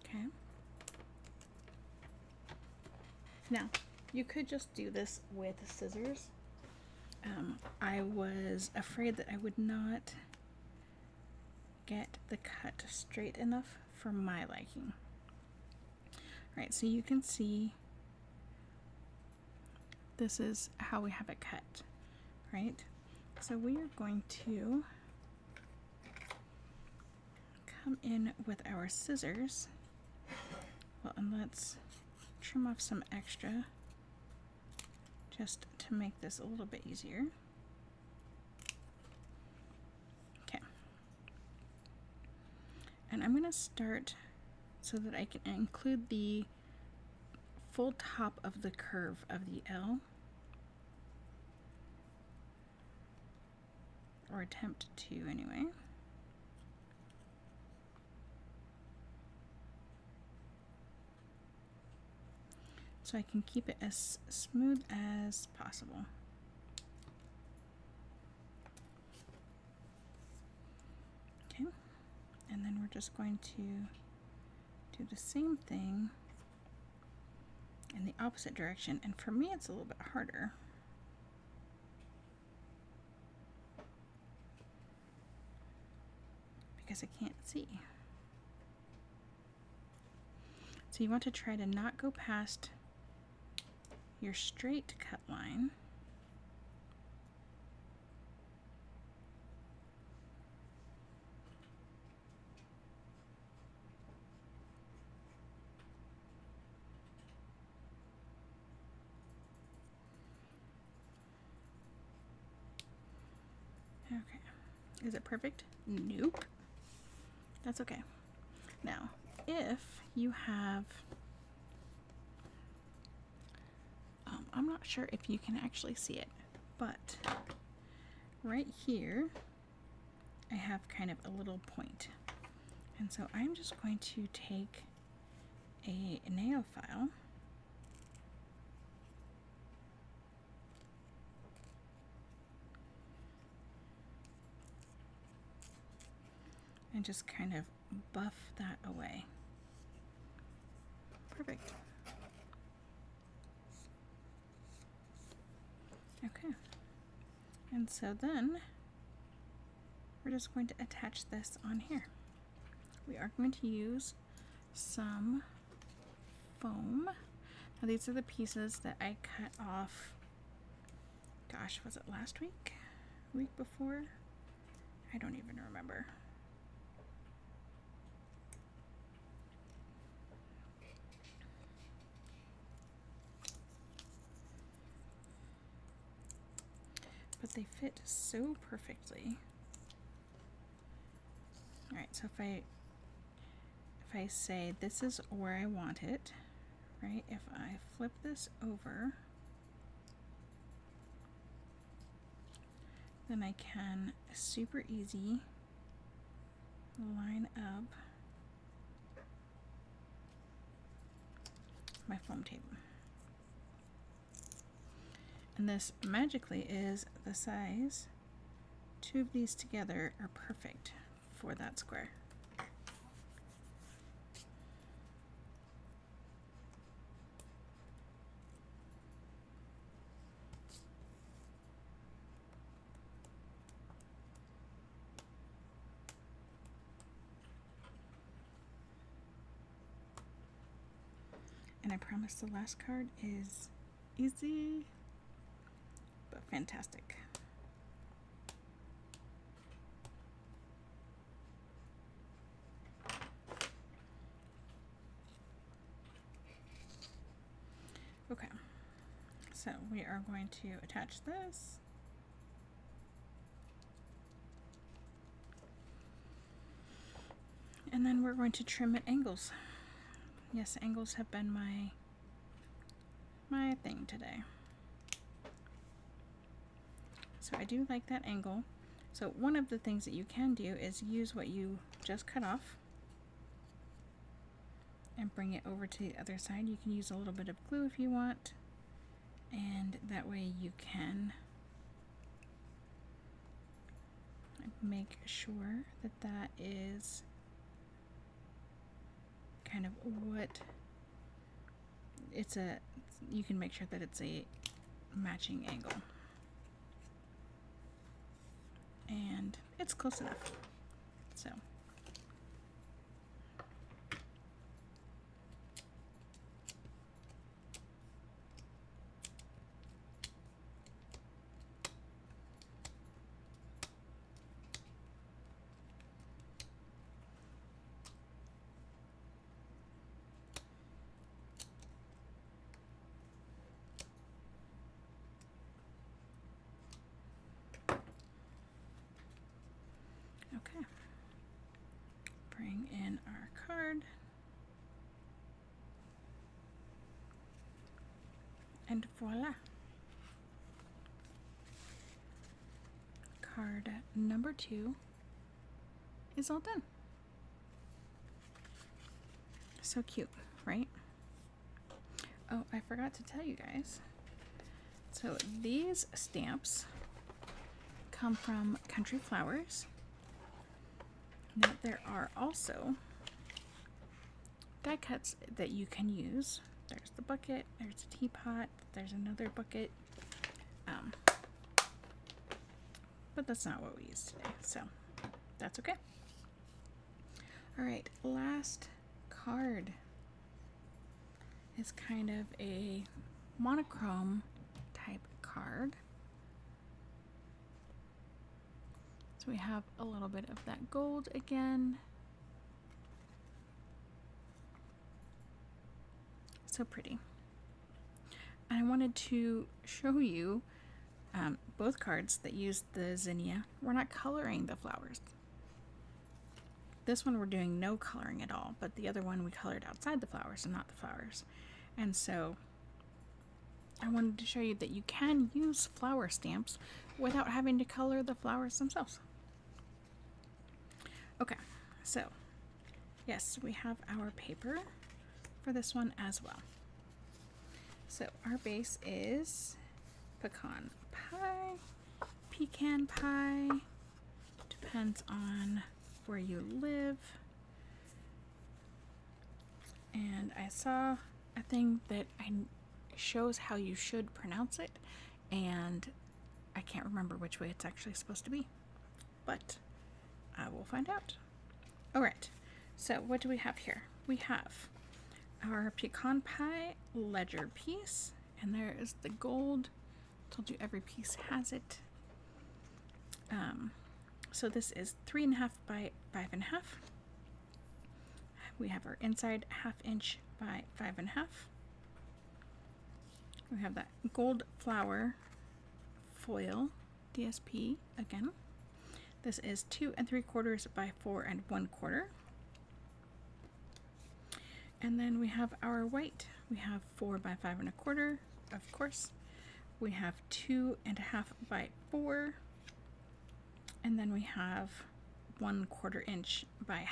Okay. Now, you could just do this with scissors. I was afraid that I would not get the cut straight enough for my liking. Right, so you can see this is how we have it cut, right? So we are going to come in with our scissors. Well, and let's trim off some extra just to make this a little bit easier. Okay. And I'm going to start so that I can include the full top of the curve of the L or attempt to anyway. So I can keep it as smooth as possible. Okay, and then we're just going to do the same thing in the opposite direction, and for me it's a little bit harder. Because I can't see. So you want to try to not go past your straight cut line. Okay. Is it perfect? Nope. That's okay. Now, if you have, I'm not sure if you can actually see it, but right here, I have kind of a little point. And so I'm just going to take a nail file and just kind of buff that away. Perfect. Okay. And so then we're just going to attach this on here. We are going to use some foam. Now these are the pieces that I cut off, gosh, was it last week? Week before? I don't even remember. But they fit so perfectly. All right, so if I say this is where I want it, right? If I flip this over, then I can super easy line up my foam tape. And this magically is the size. Two of these together are perfect for that square. And I promise the last card is easy, but fantastic. Okay, so we are going to attach this. And then we're going to trim at angles. Yes, angles have been my thing today. So I do like that angle. So one of the things that you can do is use what you just cut off and bring it over to the other side. You can use a little bit of glue if you want, and that way you can make sure that that is kind of what you can make sure that it's a matching angle. And it's close enough. So okay. Bring in our card. And voila. card number 2 is all done. So cute, right? Oh, I forgot to tell you guys. So these stamps come from Country Flowers. Now there are also die cuts that you can use. There's the bucket, there's a teapot, there's another bucket. But that's not what we use today, so that's okay. All right, last card is kind of a monochrome type card. So we have a little bit of that gold again. So pretty. And I wanted to show you both cards that use the zinnia. We're not coloring the flowers. This one we're doing no coloring at all, but the other one we colored outside the flowers and not the flowers. And so I wanted to show you that you can use flower stamps without having to color the flowers themselves. Okay, so yes, we have our paper for this one as well. So our base is pecan pie, depends on where you live. And I saw a thing that shows how you should pronounce it, and I can't remember which way it's actually supposed to be, but I will find out. All right, so what do we have here? We have our pecan pie ledger piece, and there is the gold. Told you every piece has it. So this is 3.5 by 5.5. We have our inside 1/2 inch by 5.5. We have that gold flower foil DSP again. This is 2 3/4 by 4 1/4. And then we have our white. We have 4 by 5 1/4, of course. We have 2.5 by 4. And then we have 1/4 inch by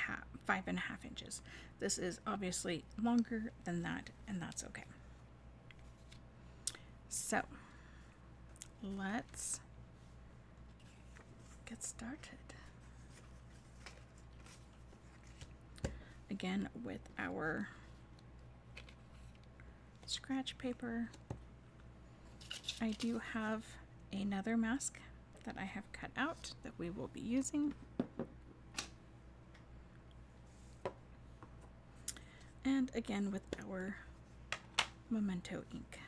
5.5 inches. This is obviously longer than that, and that's okay. So let's get started. Again with our scratch paper. I do have another mask that I have cut out that we will be using. And again with our Memento ink.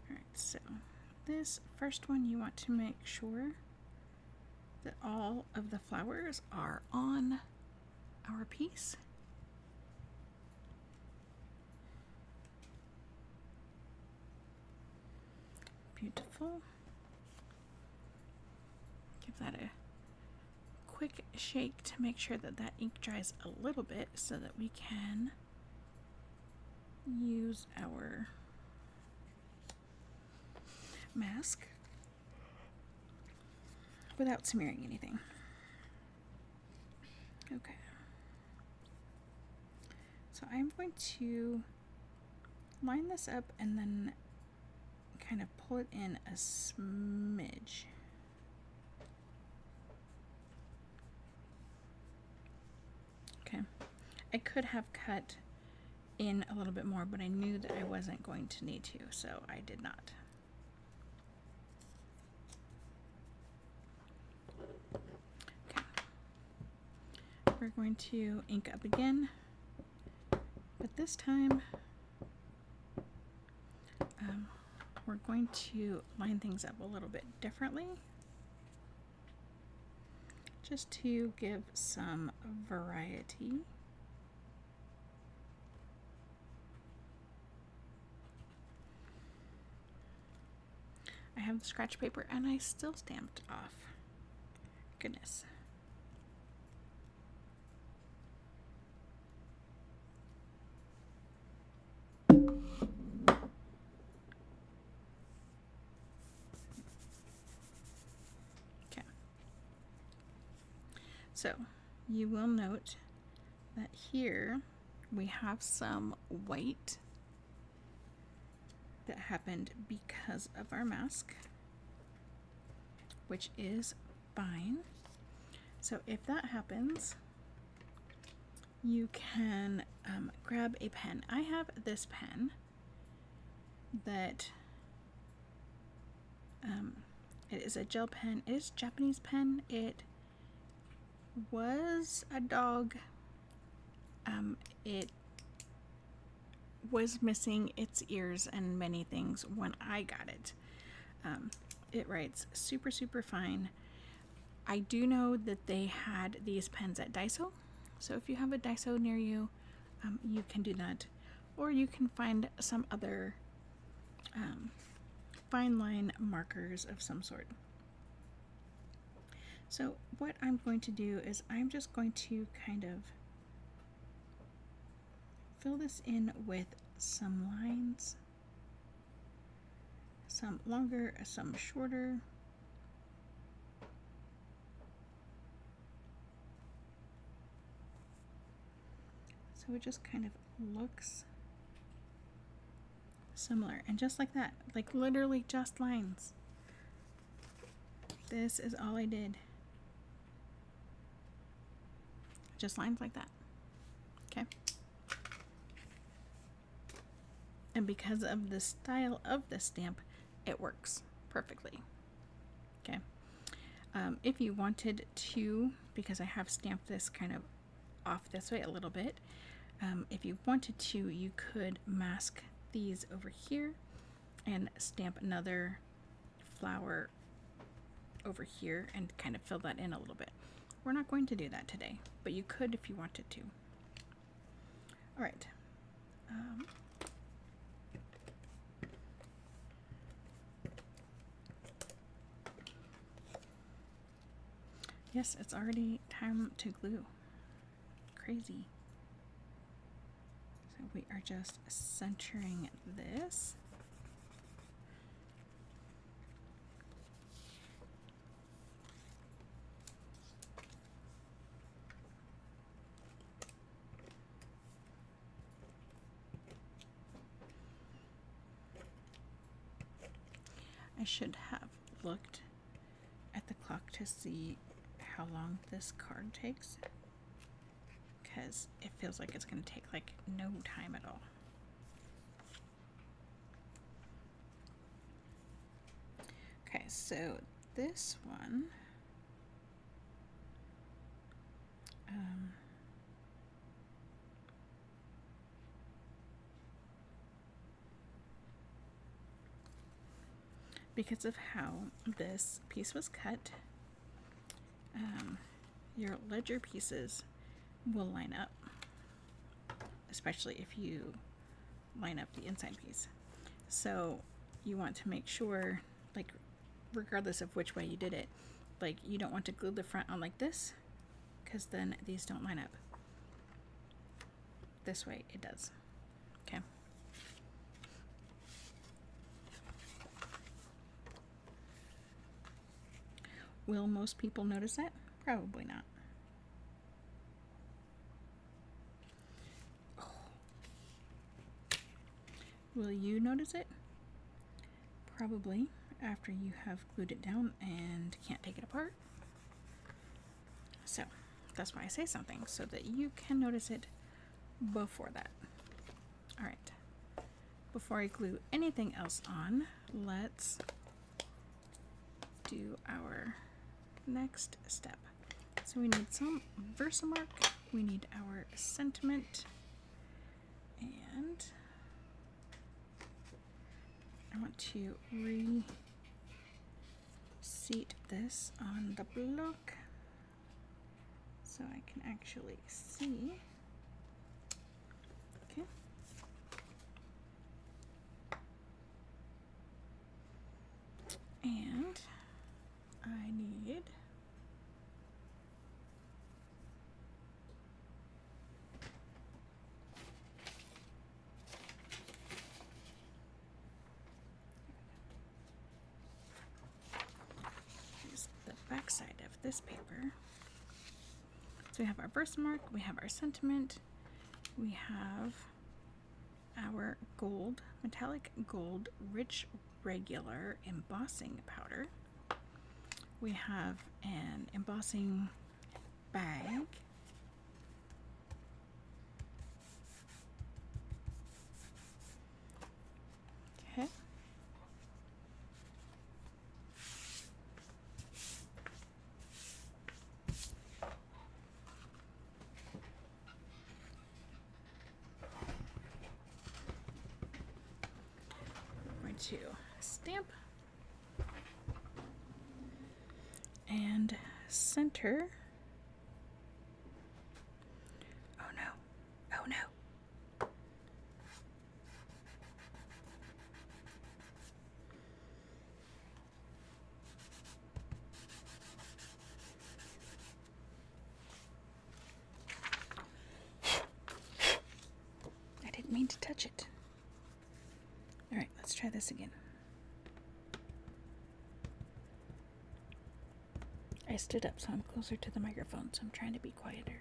Alright, so this first one you want to make sure that all of the flowers are on our piece. Beautiful. Give that a quick shake to make sure that that ink dries a little bit so that we can use our mask without smearing anything. Okay. So I'm going to line this up and then kind of pull it in a smidge. Okay. I could have cut in a little bit more, but I knew that I wasn't going to need to, so I did not. We're going to ink up again, but this time we're going to line things up a little bit differently, just to give some variety. I have the scratch paper and I still stamped off. Goodness. So you will note that here we have some white that happened because of our mask, which is fine. So if that happens, you can grab a pen. I have this pen that it is a gel pen. It is a Japanese pen. It was a dog. It was missing its ears and many things when I got it. It writes super, super fine. I do know that they had these pens at Daiso. So if you have a Daiso near you, you can do that. Or you can find some other fine line markers of some sort. So what I'm going to do is I'm just going to kind of fill this in with some lines, some longer, some shorter. So it just kind of looks similar, and just like that, like literally just lines. This is all I did. Just lines like that. Okay. And because of the style of the stamp, it works perfectly. Okay. If you wanted to, because I have stamped this kind of off this way a little bit, if you wanted to, you could mask these over here and stamp another flower over here and kind of fill that in a little bit. We're not going to do that today, but you could if you wanted to. All right. Yes, it's already time to glue. Crazy. So we are just centering this. I should have looked at the clock to see how long this card takes, because it feels like it's going to take like no time at all. Okay, so this one, because of how this piece was cut, your ledger pieces will line up, especially if you line up the inside piece. So you want to make sure, like, regardless of which way you did it, like, you don't want to glue the front on like this, because then these don't line up. This way it does. Okay. Will most people notice that? Probably not. Oh. Will you notice it? Probably after you have glued it down and can't take it apart. So that's why I say something, so that you can notice it before that. All right. Before I glue anything else on, let's do our next step. So we need some Versamark, we need our sentiment, and I want to reseat this on the block so I can actually see. Okay. And I need the back side of this paper. So we have our birthmark, we have our sentiment, we have our gold, metallic gold, rich regular embossing powder. We have an embossing bag. Okay. Going to stamp and center. Oh no. Oh no. I didn't mean to touch it. All right, let's try this again. I stood up so I'm closer to the microphone, so I'm trying to be quieter.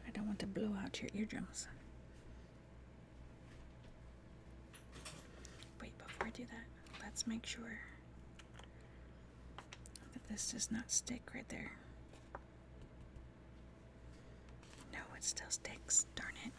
I don't want to blow out your eardrums. Wait, before I do that, let's make sure that this does not stick right there. No, it still sticks. Darn it.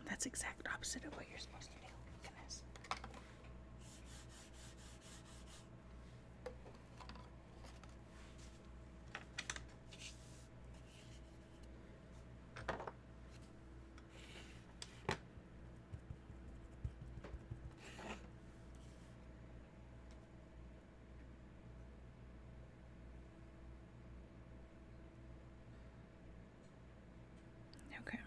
That's exact opposite of what you're supposed to do. Goodness. Okay.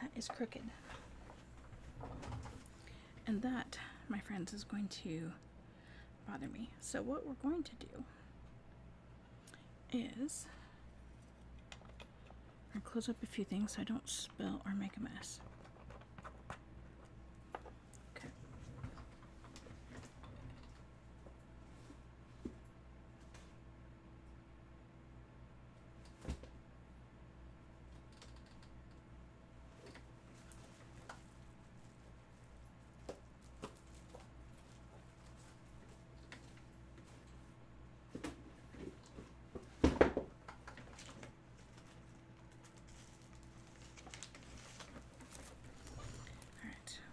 That is crooked. And that, my friends, is going to bother me. So what we're going to do is I'm gonna close up a few things so I don't spill or make a mess. Okay.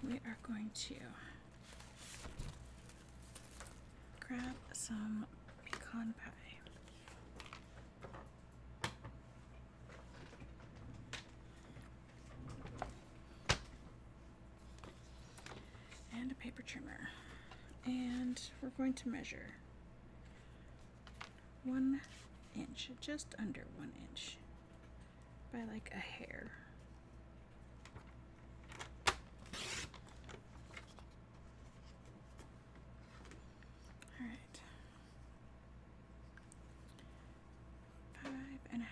We are going to grab some pecan pie. And a paper trimmer. And we're going to measure 1 inch, just under 1 inch, by like a hair. Alright. 5.5.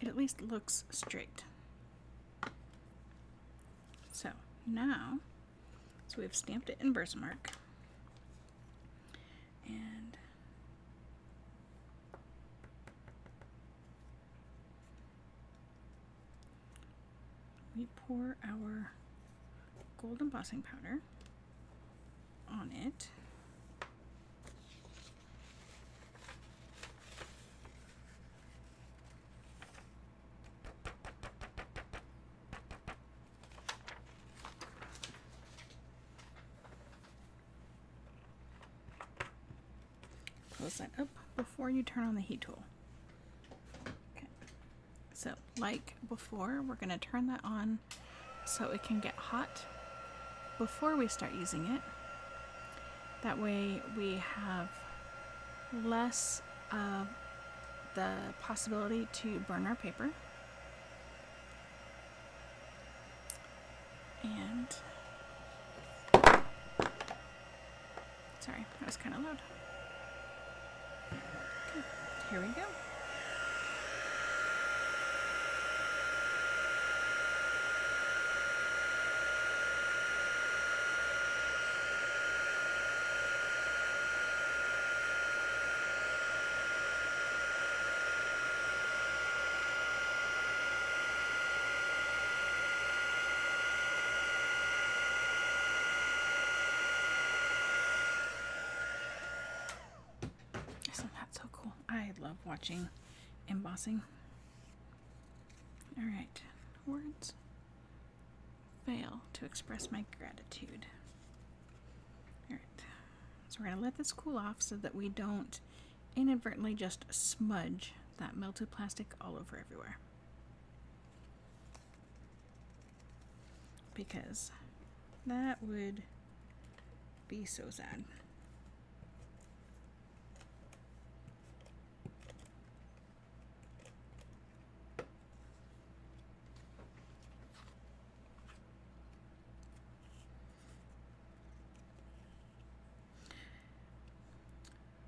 at least looks straight. So now, so we've stamped it in Versamark, and we pour our gold embossing powder on it. Close that up before you turn on the heat tool. Okay. So like before, we're going to turn that on so it can get hot before we start using it. That way we have less of the possibility to burn our paper. And sorry, that was kind of loud. Okay, here we go. Isn't that so cool? I love watching embossing. Alright, words fail to express my gratitude. Alright, so we're going to let this cool off so that we don't inadvertently just smudge that melted plastic all over everywhere. Because that would be so sad.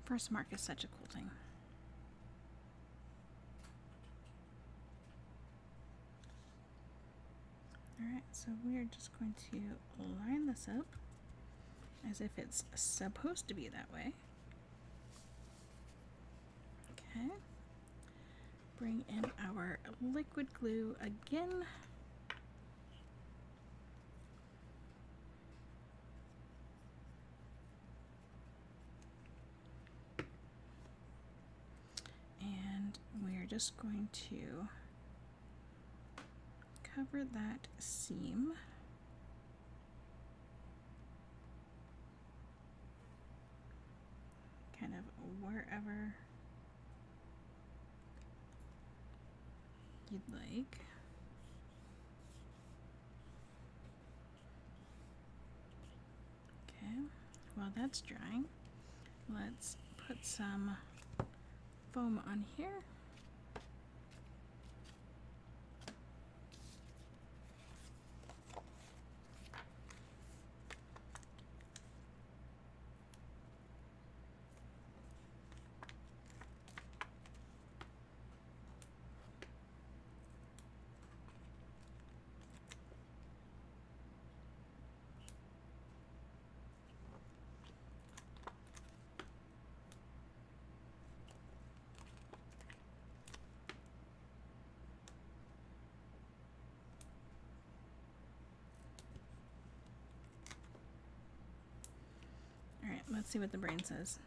Versamark is such a cool thing. Alright, so we are just going to line this up as if it's supposed to be that way. Okay. Bring in our liquid glue again. And we're just going to cover that seam. Kind of wherever you'd like. Okay, while that's drying, let's put some foam on here. Alright, let's see what the brain says.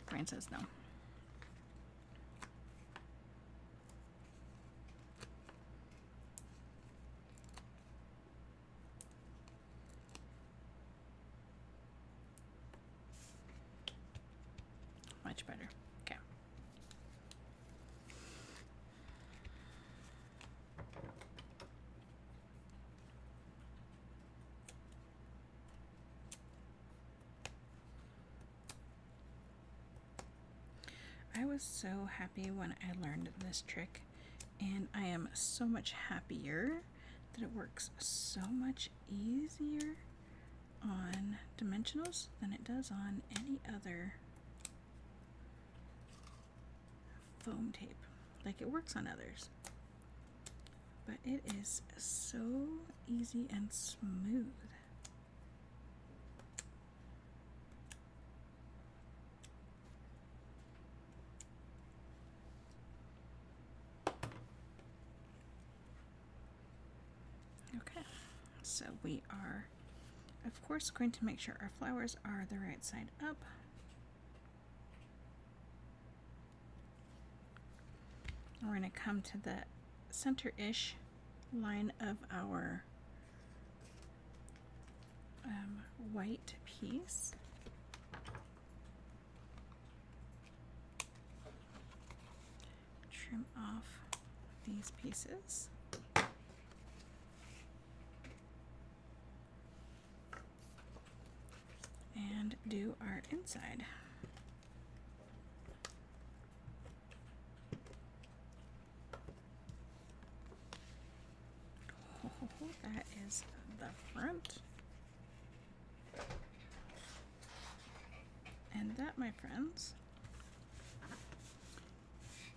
Brain says no. Much better. Okay. I was so happy when I learned this trick, and I am so much happier that it works so much easier on dimensionals than it does on any other foam tape. like it works on others. But it is so easy and smooth. Okay, so we are, of course, going to make sure our flowers are the right side up. We're going to come to the center-ish line of our white piece. Trim off these pieces. And do our inside. Oh, that is the front. And that, my friends,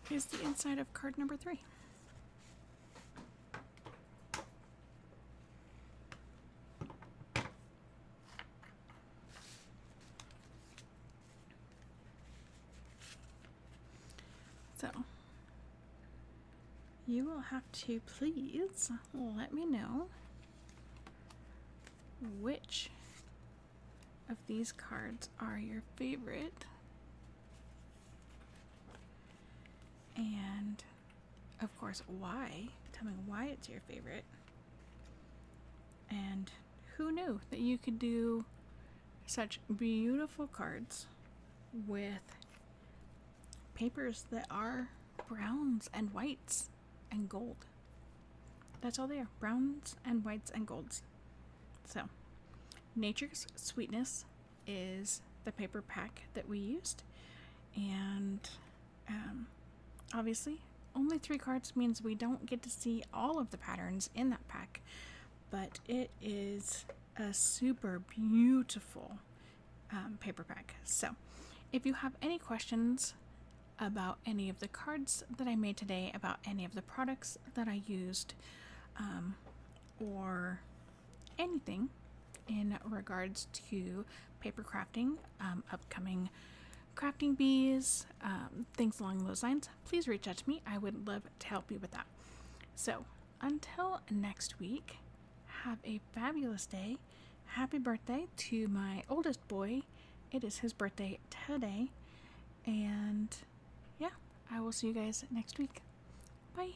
is the inside of card number 3. So, you will have to please let me know which of these cards are your favorite, and of course why. Tell me why it's your favorite, and who knew that you could do such beautiful cards with papers that are browns and whites and gold. That's all they are, browns and whites and golds. So Nature's Sweetness is the paper pack that we used, and obviously only 3 cards means we don't get to see all of the patterns in that pack, but it is a super beautiful paper pack. So if you have any questions about any of the cards that I made today, about any of the products that I used, or anything in regards to paper crafting, upcoming crafting bees, things along those lines, please reach out to me. I would love to help you with that. So until next week, have a fabulous day. Happy birthday to my oldest boy. It is his birthday today. And yeah, I will see you guys next week. Bye.